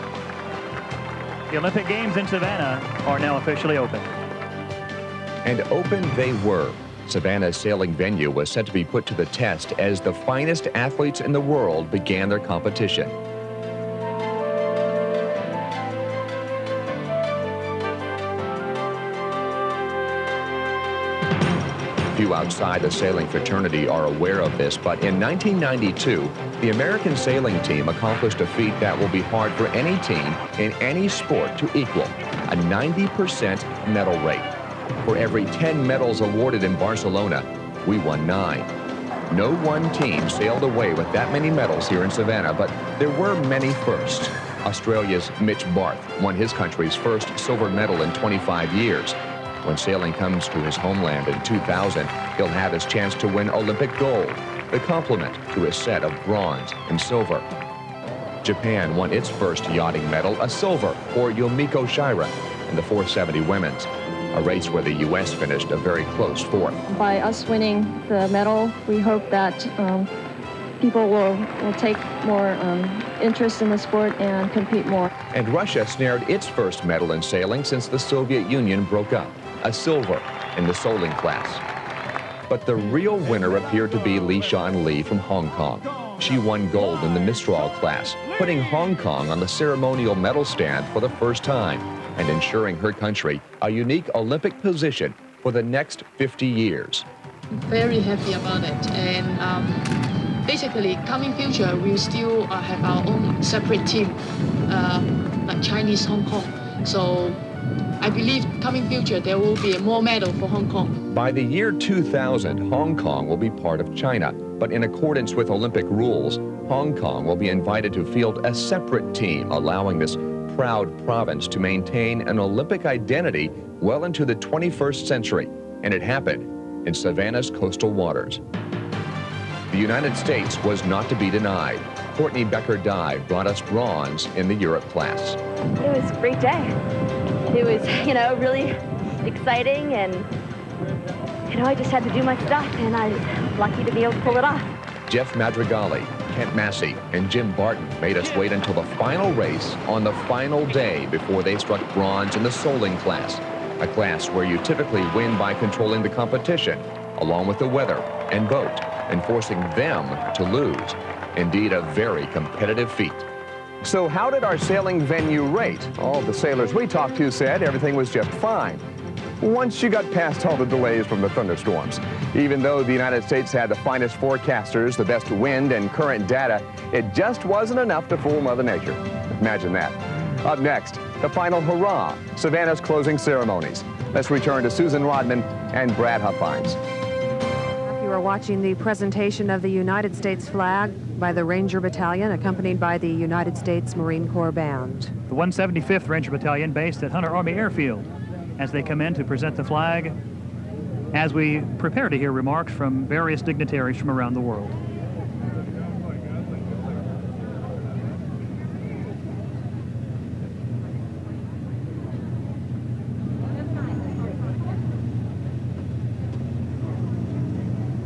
The Olympic Games in Savannah are now officially open. And open they were. Savannah's sailing venue was set to be put to the test as the finest athletes in the world began their competition. Few outside the sailing fraternity are aware of this, but in 1992, the American sailing team accomplished a feat that will be hard for any team in any sport to equal, a 90% medal rate. For every 10 medals awarded in Barcelona, we won 9. No one team sailed away with that many medals here in Savannah, but there were many firsts. Australia's Mitch Barth won his country's first silver medal in 25 years. When sailing comes to his homeland in 2000, he'll have his chance to win Olympic gold, the complement to his set of bronze and silver. Japan won its first yachting medal, a silver for Yomiko Shira in the 470 women's, a race where the U.S. finished a very close fourth. By us winning the medal, we hope that people will take more interest in the sport and compete more. And Russia snared its first medal in sailing since the Soviet Union broke up, a silver in the Soling class. But the real winner appeared to be Li Shan Li from Hong Kong. She won gold in the Mistral class, putting Hong Kong on the ceremonial medal stand for the first time and ensuring her country a unique Olympic position for the next 50 years. Very happy about it, and basically coming future we'll still have our own separate team, like Chinese Hong Kong. So I believe coming future there will be more medal for Hong Kong. By the year 2000, Hong Kong will be part of China, but in accordance with Olympic rules, Hong Kong will be invited to field a separate team, allowing this proud province to maintain an Olympic identity well into the 21st century. And it happened in Savannah's coastal waters. The United States was not to be denied. Courtney Becker-Dye brought us bronze in the Europe class. It was a great day. It was, really exciting, and, I just had to do my stuff, and I was lucky to be able to pull it off. Jeff Madrigali Kent Massey and Jim Barton made us wait until the final race on the final day before they struck bronze in the soling class, a class where you typically win by controlling the competition, along with the weather and boat, and forcing them to lose. Indeed, a very competitive feat. So how did our sailing venue rate? All the sailors we talked to said everything was just fine, once you got past all the delays from the thunderstorms. Even though the United States had the finest forecasters, the best wind and current data, it just wasn't enough to fool Mother Nature. Imagine that. Up next, the final hurrah, Savannah's closing ceremonies. Let's return to Susan Rodman and Brad Huffines. You are watching the presentation of the United States flag by the Ranger Battalion, accompanied by the United States Marine Corps Band. The 175th Ranger Battalion based at Hunter Army Airfield as they come in to present the flag as we prepare to hear remarks from various dignitaries from around the world.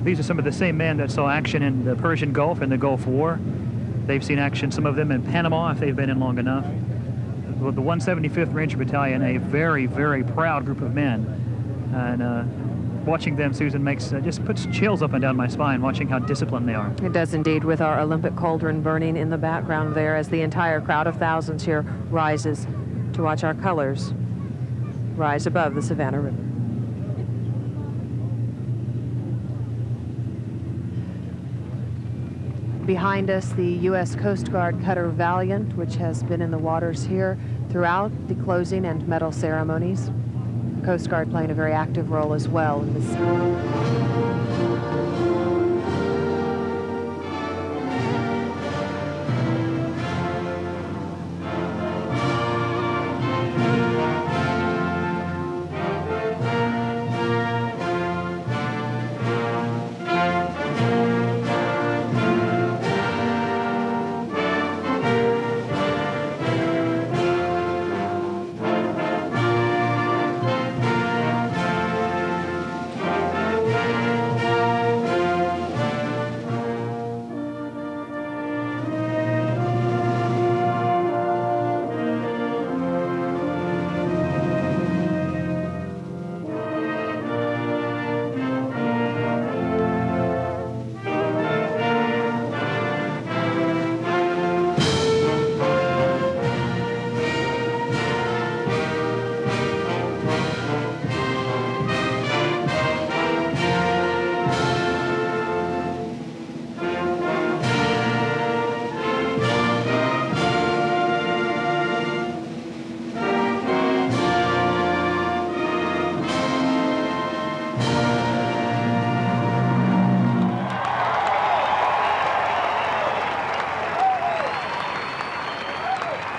These are some of the same men that saw action in the Persian Gulf and the Gulf War. They've seen action, some of them in Panama, if they've been in long enough. The 175th Ranger Battalion, a very, very proud group of men. And watching them, Susan, just puts chills up and down my spine, watching how disciplined they are. It does indeed, with our Olympic cauldron burning in the background there as the entire crowd of thousands here rises to watch our colors rise above the Savannah River. Behind us, the U.S. Coast Guard cutter Valiant, which has been in the waters here throughout the closing and medal ceremonies. The Coast Guard playing a very active role as well in this.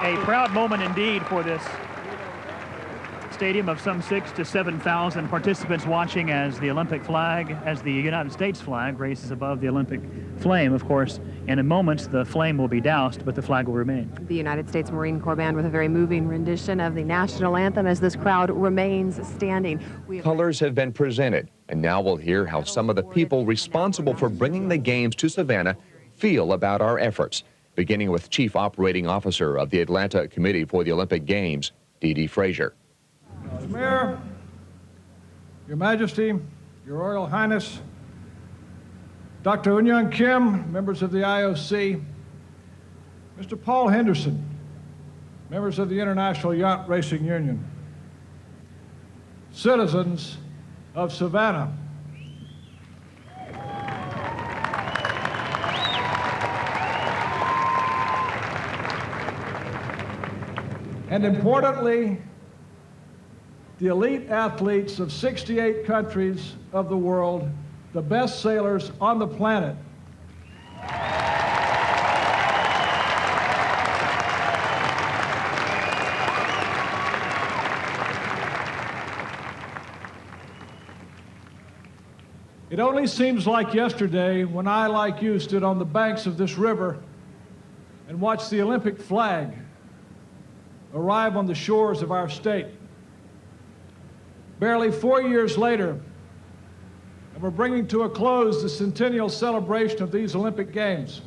A proud moment indeed for this stadium of some 6,000 to 7,000 participants watching as the Olympic flag, as the United States flag races above the Olympic flame. Of course, in a moment the flame will be doused, but the flag will remain. The United States Marine Corps Band with a very moving rendition of the national anthem as this crowd remains standing. Colors have been presented, and now we'll hear how some of the people responsible for bringing the games to Savannah feel about our efforts, beginning with Chief Operating Officer of the Atlanta Committee for the Olympic Games, D.D. Frazier. Mr. Mayor, Your Majesty, Your Royal Highness, Dr. Eunyoung Kim, members of the IOC, Mr. Paul Henderson, members of the International Yacht Racing Union, citizens of Savannah, and importantly, the elite athletes of 68 countries of the world, the best sailors on the planet. It only seems like yesterday when I, like you, stood on the banks of this river and watched the Olympic flag arrive on the shores of our state. Barely 4 years later, and we're bringing to a close the centennial celebration of these Olympic Games.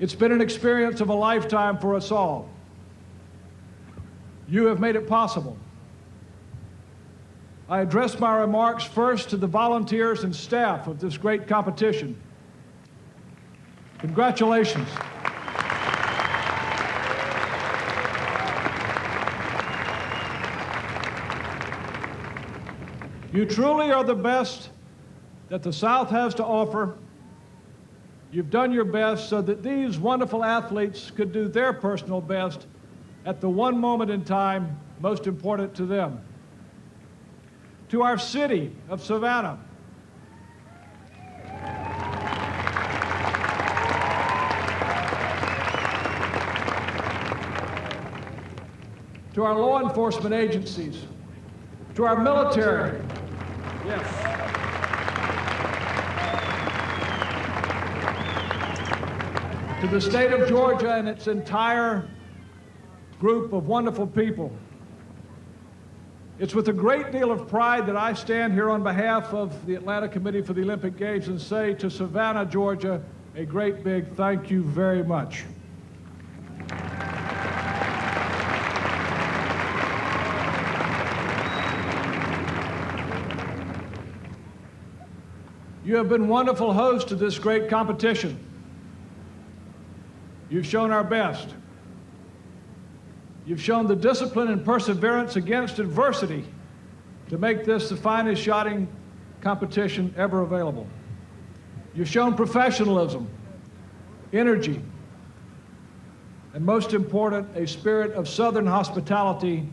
It's been an experience of a lifetime for us all. You have made it possible. I address my remarks first to the volunteers and staff of this great competition. Congratulations. You truly are the best that the South has to offer. You've done your best so that these wonderful athletes could do their personal best at the one moment in time most important to them. To our city of Savannah, to our law enforcement agencies, to our military, yes, to the state of Georgia and its entire group of wonderful people. It's with a great deal of pride that I stand here on behalf of the Atlanta Committee for the Olympic Games and say to Savannah, Georgia, a great big thank you very much. You have been wonderful hosts to this great competition. You've shown our best. You've shown the discipline and perseverance against adversity to make this the finest yachting competition ever available. You've shown professionalism, energy, and most important, a spirit of Southern hospitality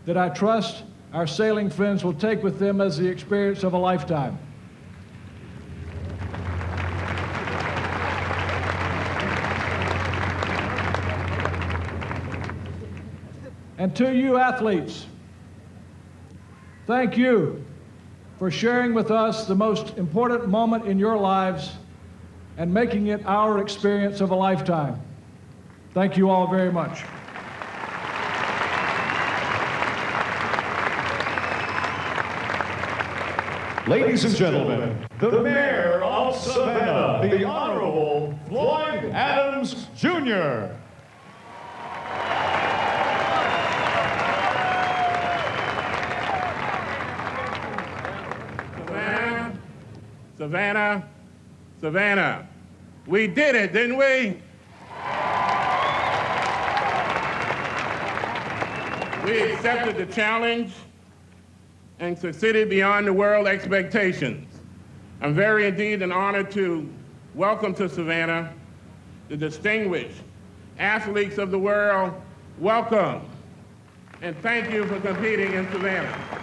that I trust our sailing friends will take with them as the experience of a lifetime. And to you athletes, thank you for sharing with us the most important moment in your lives and making it our experience of a lifetime. Thank you all very much. Ladies and gentlemen, the Mayor of Savannah, the Honorable Floyd Adams, Jr. Savannah, Savannah. We did it, didn't we? We accepted the challenge and succeeded beyond the world expectations. I'm very indeed an honor to welcome to Savannah the distinguished athletes of the world. Welcome, and thank you for competing in Savannah.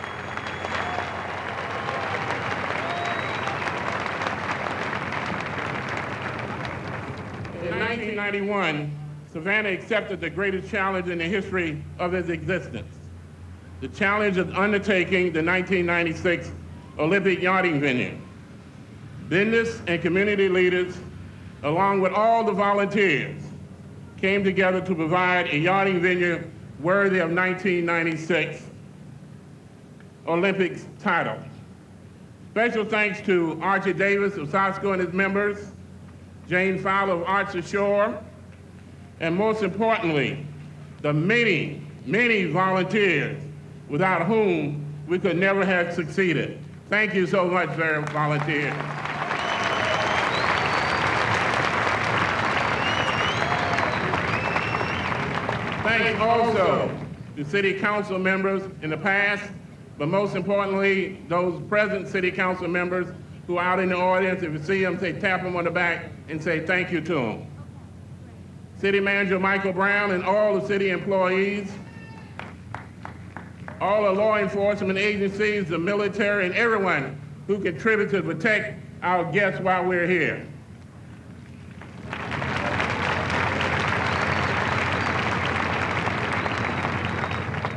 In 1991, Savannah accepted the greatest challenge in the history of its existence, the challenge of undertaking the 1996 Olympic yachting venue. Business and community leaders, along with all the volunteers, came together to provide a yachting venue worthy of 1996 Olympics title. Special thanks to Archie Davis of SOSCO and his members, Jane Fowler of Arts Ashore, and most importantly, the many, many volunteers without whom we could never have succeeded. Thank you so much, volunteers. Thanks also to city council members in the past, but most importantly, those present city council members who are out in the audience. If you see them, say, tap them on the back and say thank you to them. City Manager Michael Brown and all the city employees, all the law enforcement agencies, the military, and everyone who contributed to protect our guests while we're here.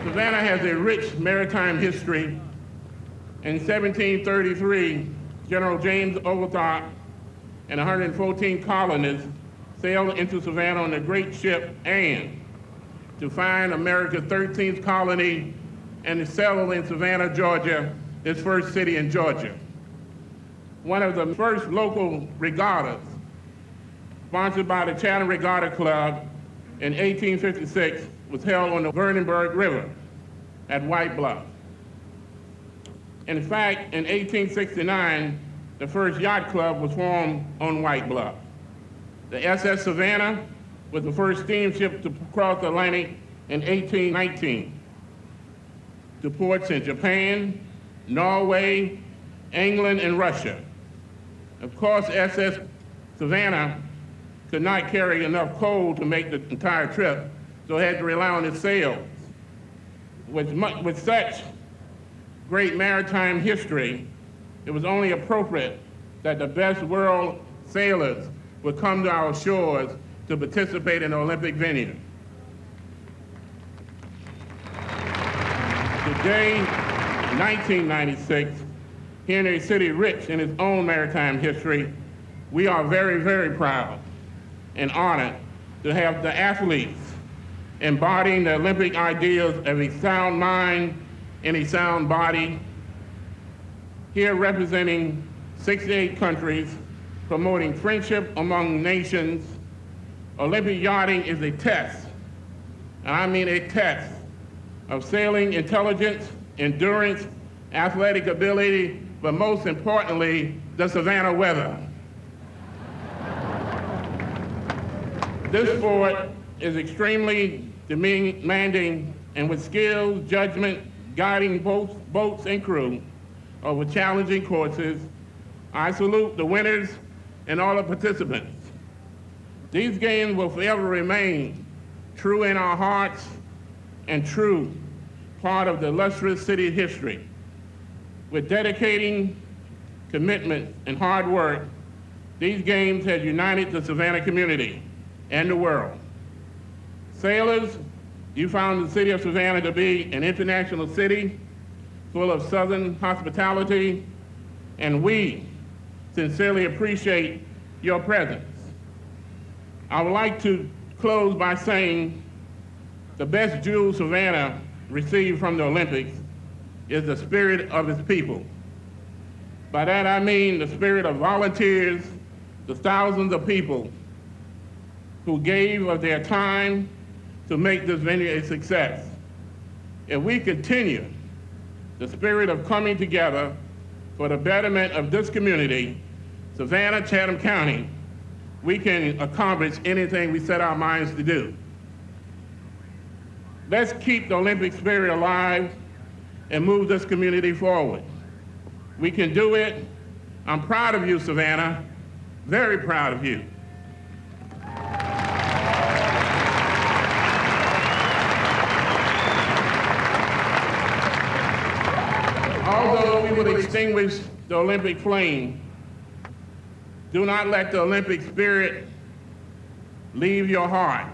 Savannah has a rich maritime history. In 1733, General James Oglethorpe and 114 colonists sailed into Savannah on the great ship Anne to find America's 13th colony and to settle in Savannah, Georgia, its first city in Georgia. One of the first local regattas sponsored by the Chatham Regatta Club in 1856, was held on the Verdenberg River at White Bluff. In fact, in 1869, the first yacht club was formed on White Bluff. The SS Savannah was the first steamship to cross the Atlantic in 1819 to ports in Japan, Norway, England, and Russia. Of course, SS Savannah could not carry enough coal to make the entire trip, so it had to rely on its sails. With such great maritime history, it was only appropriate that the best world sailors would come to our shores to participate in the Olympic venue. Today, 1996, here in a city rich in its own maritime history, we are very, very proud and honored to have the athletes embodying the Olympic ideals of a sound mind and a sound body, here representing 68 countries, promoting friendship among nations. Olympic yachting is a test, and I mean a test, of sailing intelligence, endurance, athletic ability, but most importantly, the Savannah weather. This sport is extremely demanding, and with skill, judgment, guiding both boats and crew over challenging courses, I salute the winners and all the participants. These games will forever remain true in our hearts and true part of the illustrious city history. With dedicating, commitment, and hard work, these games have united the Savannah community and the world. Sailors, you found the city of Savannah to be an international city full of Southern hospitality, and we sincerely appreciate your presence. I would like to close by saying the best jewel Savannah received from the Olympics is the spirit of its people. By that I mean the spirit of volunteers, the thousands of people who gave of their time to make this venue a success. If we continue the spirit of coming together for the betterment of this community, Savannah, Chatham County, we can accomplish anything we set our minds to do. Let's keep the Olympic spirit alive and move this community forward. We can do it. I'm proud of you, Savannah, very proud of you. Although we will extinguish the Olympic flame, do not let the Olympic spirit leave your heart.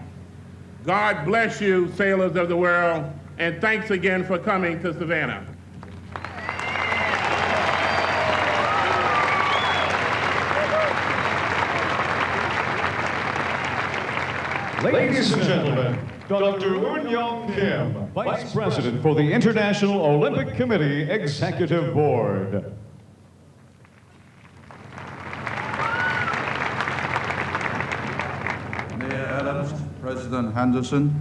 God bless you, sailors of the world, and thanks again for coming to Savannah. Ladies and gentlemen, Dr. Woon Young Kim, Vice President for the International Olympic Committee Executive Board. Mayor Adams, President Henderson,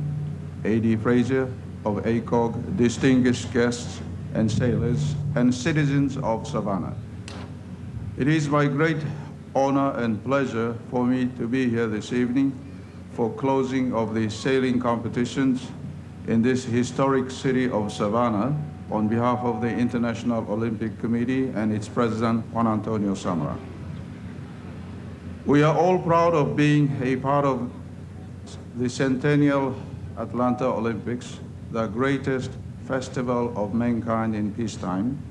A.D. Frazier of ACOG, distinguished guests and sailors and citizens of Savannah. It is my great honor and pleasure for me to be here this evening for closing of the sailing competitions in this historic city of Savannah on behalf of the International Olympic Committee and its president, Juan Antonio Samara. We are all proud of being a part of the centennial Atlanta Olympics, the greatest festival of mankind in peacetime,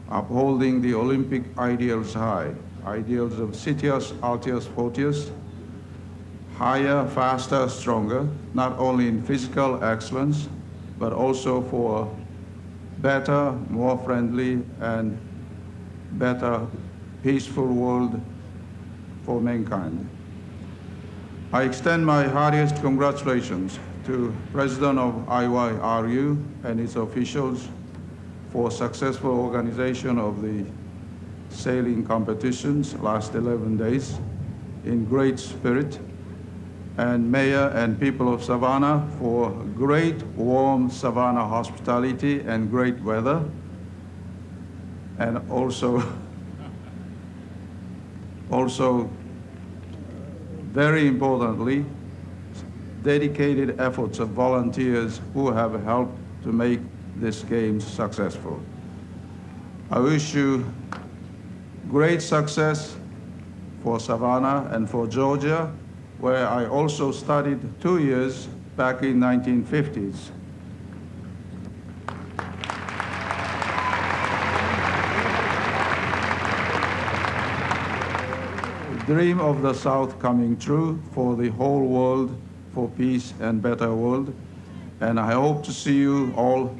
upholding the Olympic ideals high, ideals of Citius, Altius, Fortius, higher, faster, stronger, not only in physical excellence, but also for better, more friendly, and better, peaceful world for mankind. I extend my heartiest congratulations to President of IYRU and its officials for successful organization of the sailing competitions last 11 days in great spirit and Mayor and people of Savannah for great warm Savannah hospitality and great weather. And also very importantly, dedicated efforts of volunteers who have helped to make this game successful. I wish you great success for Savannah and for Georgia, where I also studied 2 years back in 1950s. The dream of the South coming true for the whole world, for peace and better world. And I hope to see you all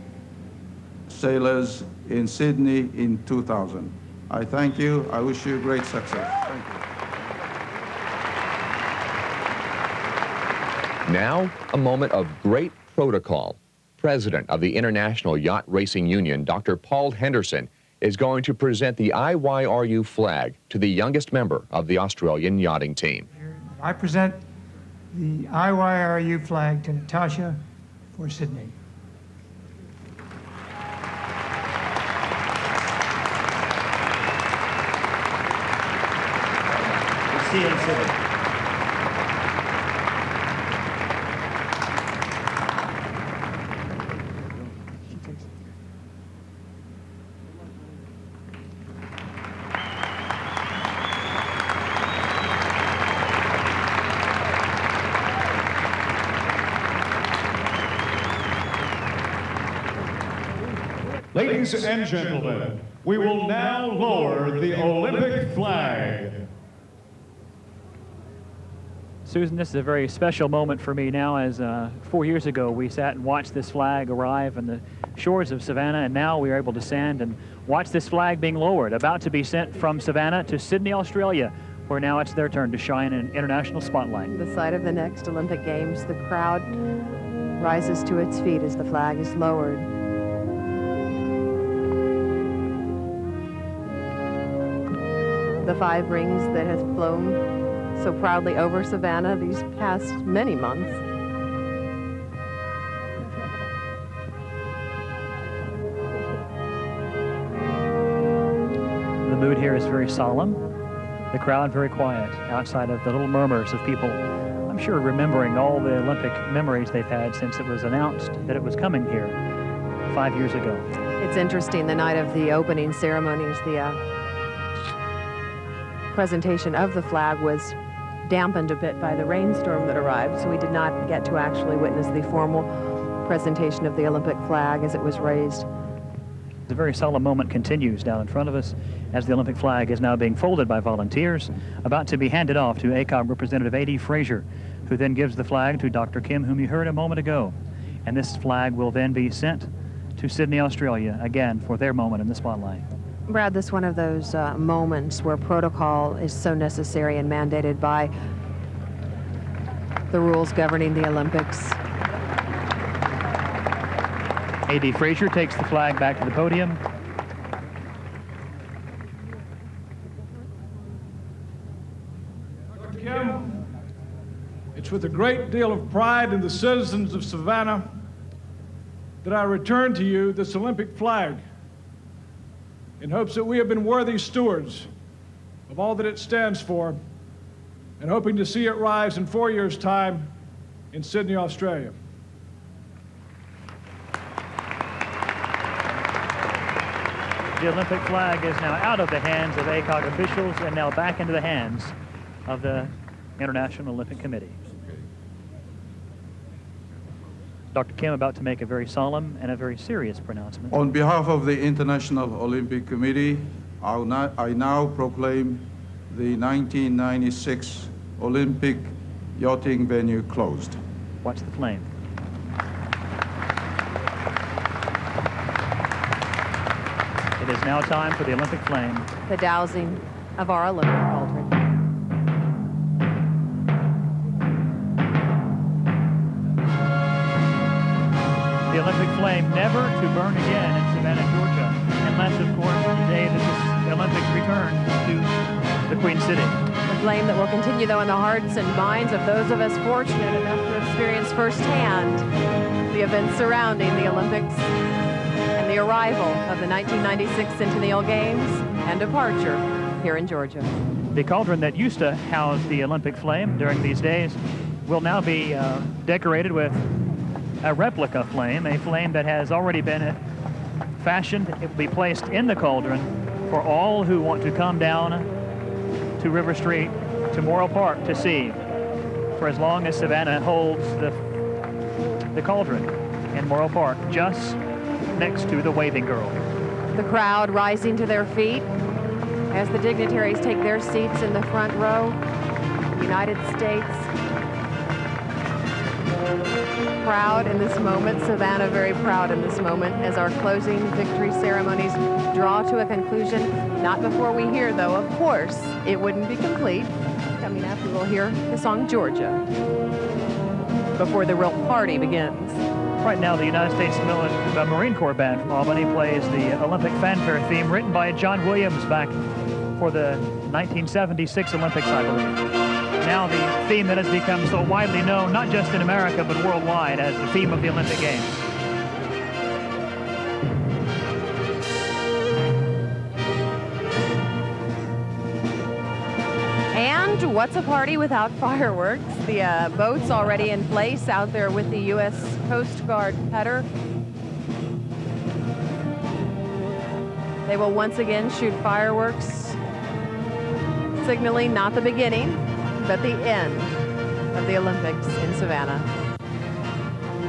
sailors in Sydney in 2000. I thank you. I wish you great success. Thank you. Now, a moment of great protocol. President of the International Yacht Racing Union, Dr. Paul Henderson, is going to present the IYRU flag to the youngest member of the Australian yachting team. I present the IYRU flag to Natasha for Sydney. We'll see you in Sydney. Ladies and gentlemen, we will now lower the Olympic flag. Susan, this is a very special moment for me now, as 4 years ago we sat and watched this flag arrive on the shores of Savannah, and now we are able to stand and watch this flag being lowered, about to be sent from Savannah to Sydney, Australia, where now it's their turn to shine in an international spotlight. The site of the next Olympic Games, the crowd rises to its feet as the flag is lowered. The 5 rings that have flown so proudly over Savannah these past many months. The mood here is very solemn. The crowd very quiet, outside of the little murmurs of people, I'm sure, remembering all the Olympic memories they've had since it was announced that it was coming here 5 years ago. It's interesting, the night of the opening ceremonies, the presentation of the flag was dampened a bit by the rainstorm that arrived, so we did not get to actually witness the formal presentation of the Olympic flag as it was raised. The very solemn moment continues down in front of us as the Olympic flag is now being folded by volunteers, about to be handed off to ACOG Representative A.D. Frazier, who then gives the flag to Dr. Kim, whom you heard a moment ago. And this flag will then be sent to Sydney, Australia, again for their moment in the spotlight. Brad, this is one of those moments where protocol is so necessary and mandated by the rules governing the Olympics. A.D. Frazier takes the flag back to the podium. Dr. Kim, it's with a great deal of pride in the citizens of Savannah that I return to you this Olympic flag, in hopes that we have been worthy stewards of all that it stands for, and hoping to see it rise in 4 years' time in Sydney, Australia. The Olympic flag is now out of the hands of ACOG officials and now back into the hands of the International Olympic Committee. Dr. Kim about to make a very solemn and a very serious pronouncement. On behalf of the International Olympic Committee, I now proclaim the 1996 Olympic yachting venue closed. Watch the flame. It is now time for the Olympic flame. The dowsing of our Olympic cauldron. The Olympic flame never to burn again in Savannah, Georgia, unless, of course, today this is the Olympics return to the Queen City. The flame that will continue, though, in the hearts and minds of those of us fortunate enough to experience firsthand the events surrounding the Olympics and the arrival of the 1996 Centennial Games and departure here in Georgia. The cauldron that used to house the Olympic flame during these days will now be decorated with a replica flame, a flame that has already been fashioned. It will be placed in the cauldron for all who want to come down to River Street, to Morrill Park to see, for as long as Savannah holds the cauldron in Morrill Park, just next to the Waving Girl. The crowd rising to their feet as the dignitaries take their seats in the front row. United States proud in this moment, Savannah very proud in this moment as our closing victory ceremonies draw to a conclusion. Not before we hear, though, of course, it wouldn't be complete. Coming after, we'll hear the song Georgia before the real party begins. Right now, the United States Marine Corps Band from Albany plays the Olympic fanfare theme written by John Williams back for the 1976 Olympics, I believe. Now the theme that has become so widely known, not just in America, but worldwide, as the theme of the Olympic Games. And what's a party without fireworks? The boat's already in place out there with the U.S. Coast Guard cutter. They will once again shoot fireworks, signaling not the beginning, but the end of the Olympics in Savannah.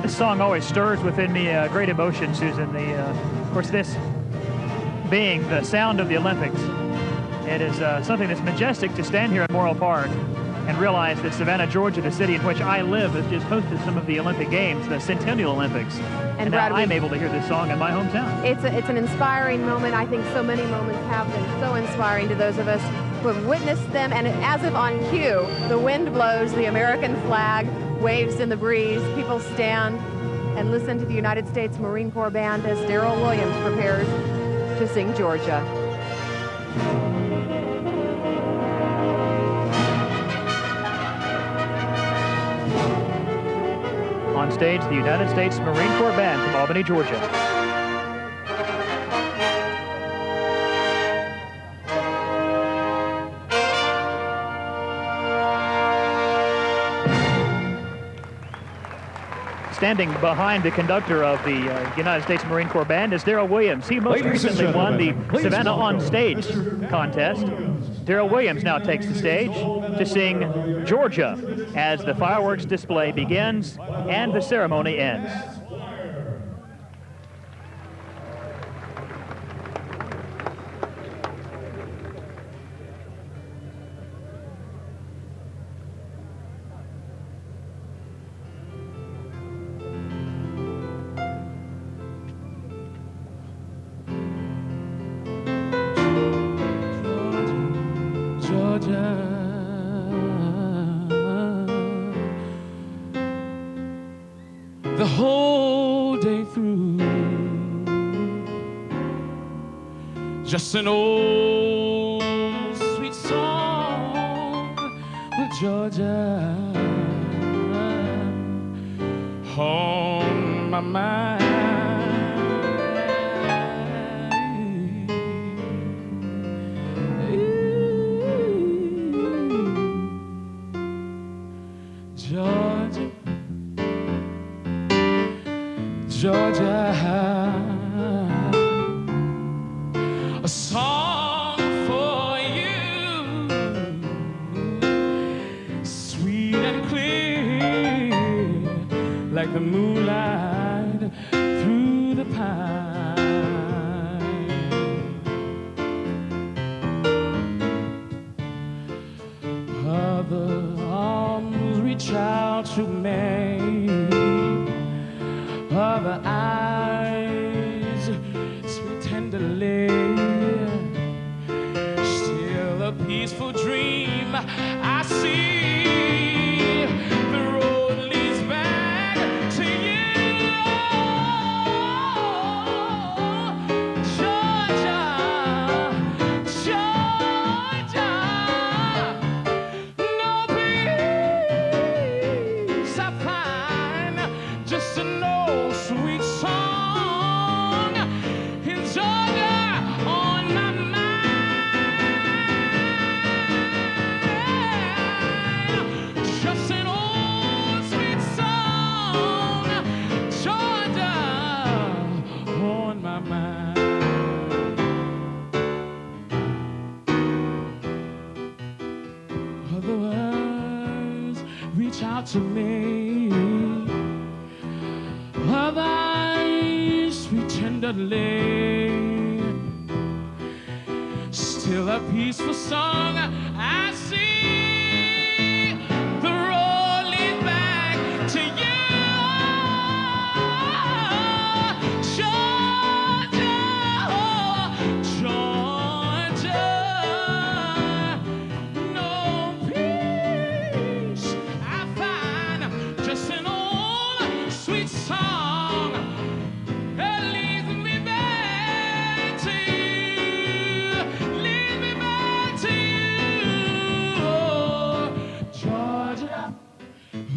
This song always stirs within me great emotion, Susan. Of course, this being the sound of the Olympics, it is something that's majestic to stand here at Morrill Park and realize that Savannah, Georgia, the city in which I live, has just hosted some of the Olympic Games, the Centennial Olympics. And Brad, now I'm able to hear this song in my hometown. It's an inspiring moment. I think so many moments have been so inspiring to those of us who have witnessed them. And as if on cue, the wind blows, the American flag waves in the breeze. People stand and listen to the United States Marine Corps Band as Darrell Williams prepares to sing Georgia. On stage, the United States Marine Corps Band from Albany, Georgia. Standing behind the conductor of the United States Marine Corps Band is Darrell Williams. He most recently won the Savannah On Stage contest. Darrell Williams now takes the stage to sing Georgia as the fireworks display begins and the ceremony ends. The whole day through, just an old sweet song with Georgia on my mind. Georgia, Georgia, a song for you, sweet and clear, like the moonlight through the pine. Other arms reach out to me, other eyes sweet tenderly, still a peaceful dream I see. The road leads back to you, Georgia, tenderly. Still a peaceful song I sing, the road leads back to you, Georgia, Georgia. No peace I find, just an old sweet song that leads me back to you, leads me back to you, Georgia,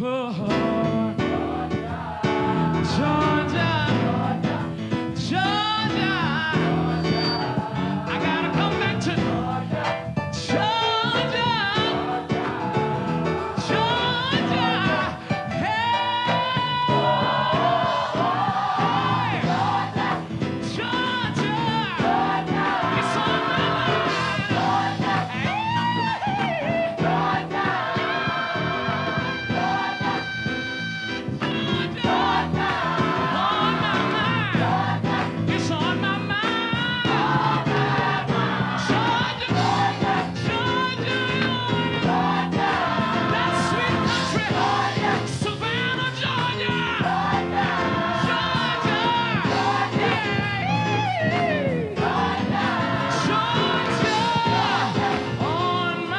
oh, Georgia, Georgia. I gotta come back to Georgia, Georgia, hey, Georgia, it's on my mind, it's on my mind, Georgia, Georgia, that sweet country, Savannah, Georgia, Georgia, Georgia, on my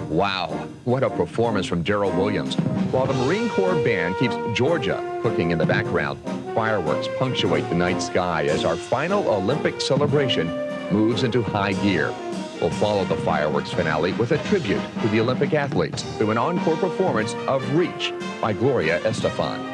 Wow, what a performance from Darrell Williams. While the Marine Corps band keeps Georgia cooking in the background, fireworks punctuate the night sky as our final Olympic celebration moves into high gear. We'll follow the fireworks finale with a tribute to the Olympic athletes through an encore performance of Reach by Gloria Estefan.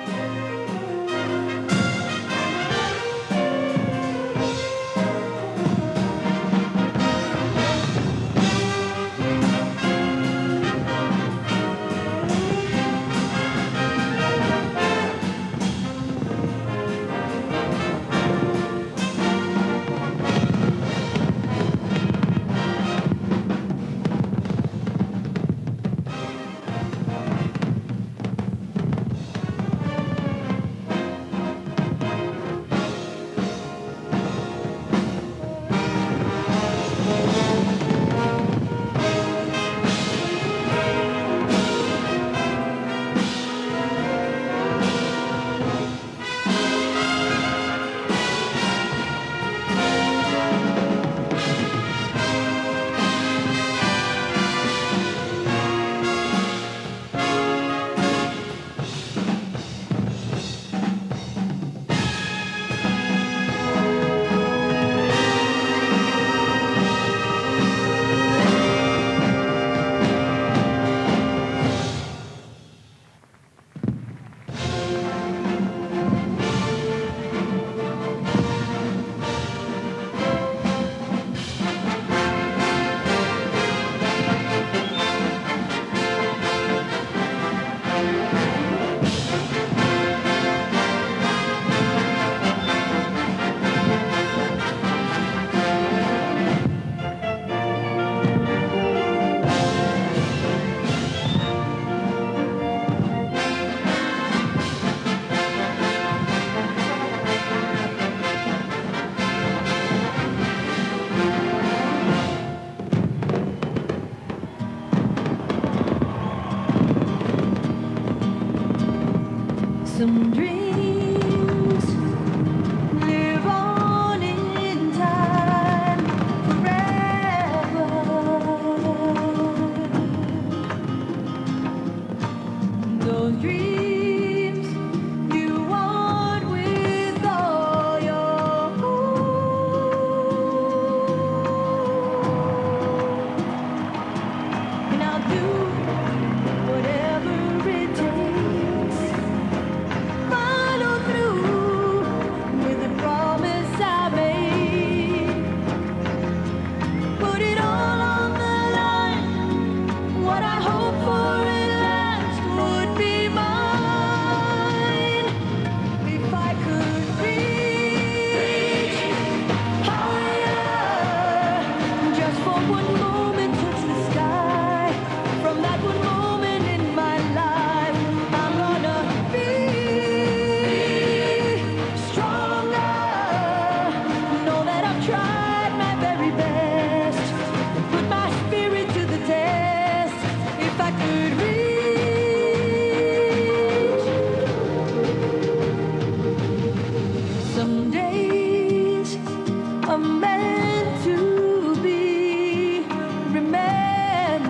Some dreams live on in time forever. Those dreams you want with all your heart. And I'll do whatever it takes. Follow through with the promise I made. Put it all on the line. What I hope for at last would be mine. If I could reach higher, just for one moment touch the sky. From that one moment in my life, I'm gonna be stronger. Know that I've tried my very best and put my spirit to the test. If I could reach, some days are meant to be remembered.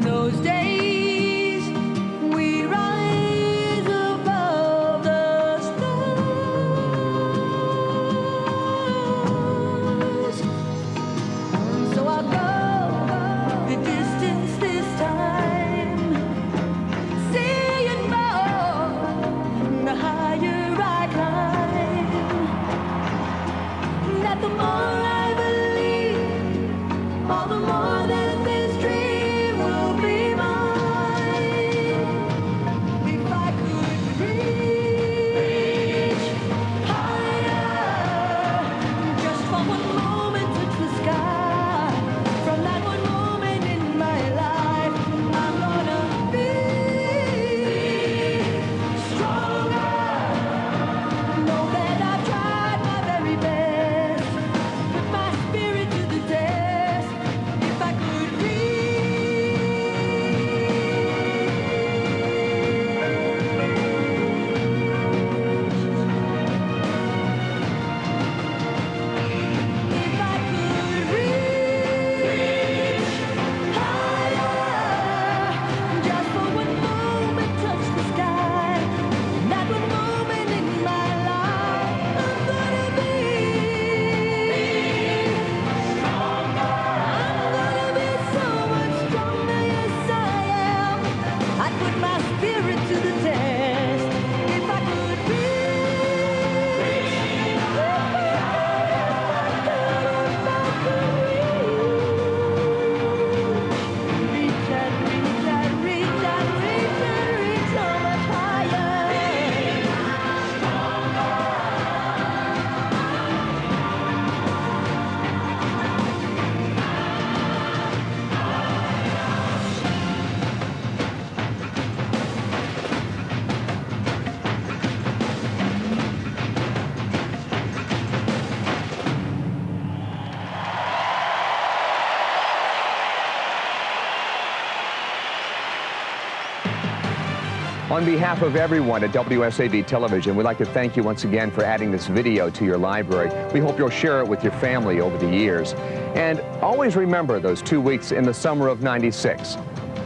Those days we rise above the stars. So I'll go the distance this time, seeing more the higher I climb. That the more I believe, all the more that this dream will be mine. If I could reach higher, just for one moment touch the sky. From that one moment in my life, I'm gonna be stronger. Know that I've tried my very best, put my spirit to the test. If I could reach higher, just for one moment touch the sky. That one moment in my life, I'm gonna be stronger. I'm gonna be so much stronger, yes I am. I'd put my spirit to the test. If I could reach so much higher. On behalf of everyone at WSAV Television, we'd like to thank you once again for adding this video to your library. We hope you'll share it with your family over the years. And always remember those 2 weeks in the summer of '96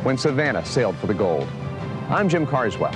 when Savannah sailed for the gold. I'm Jim Carswell.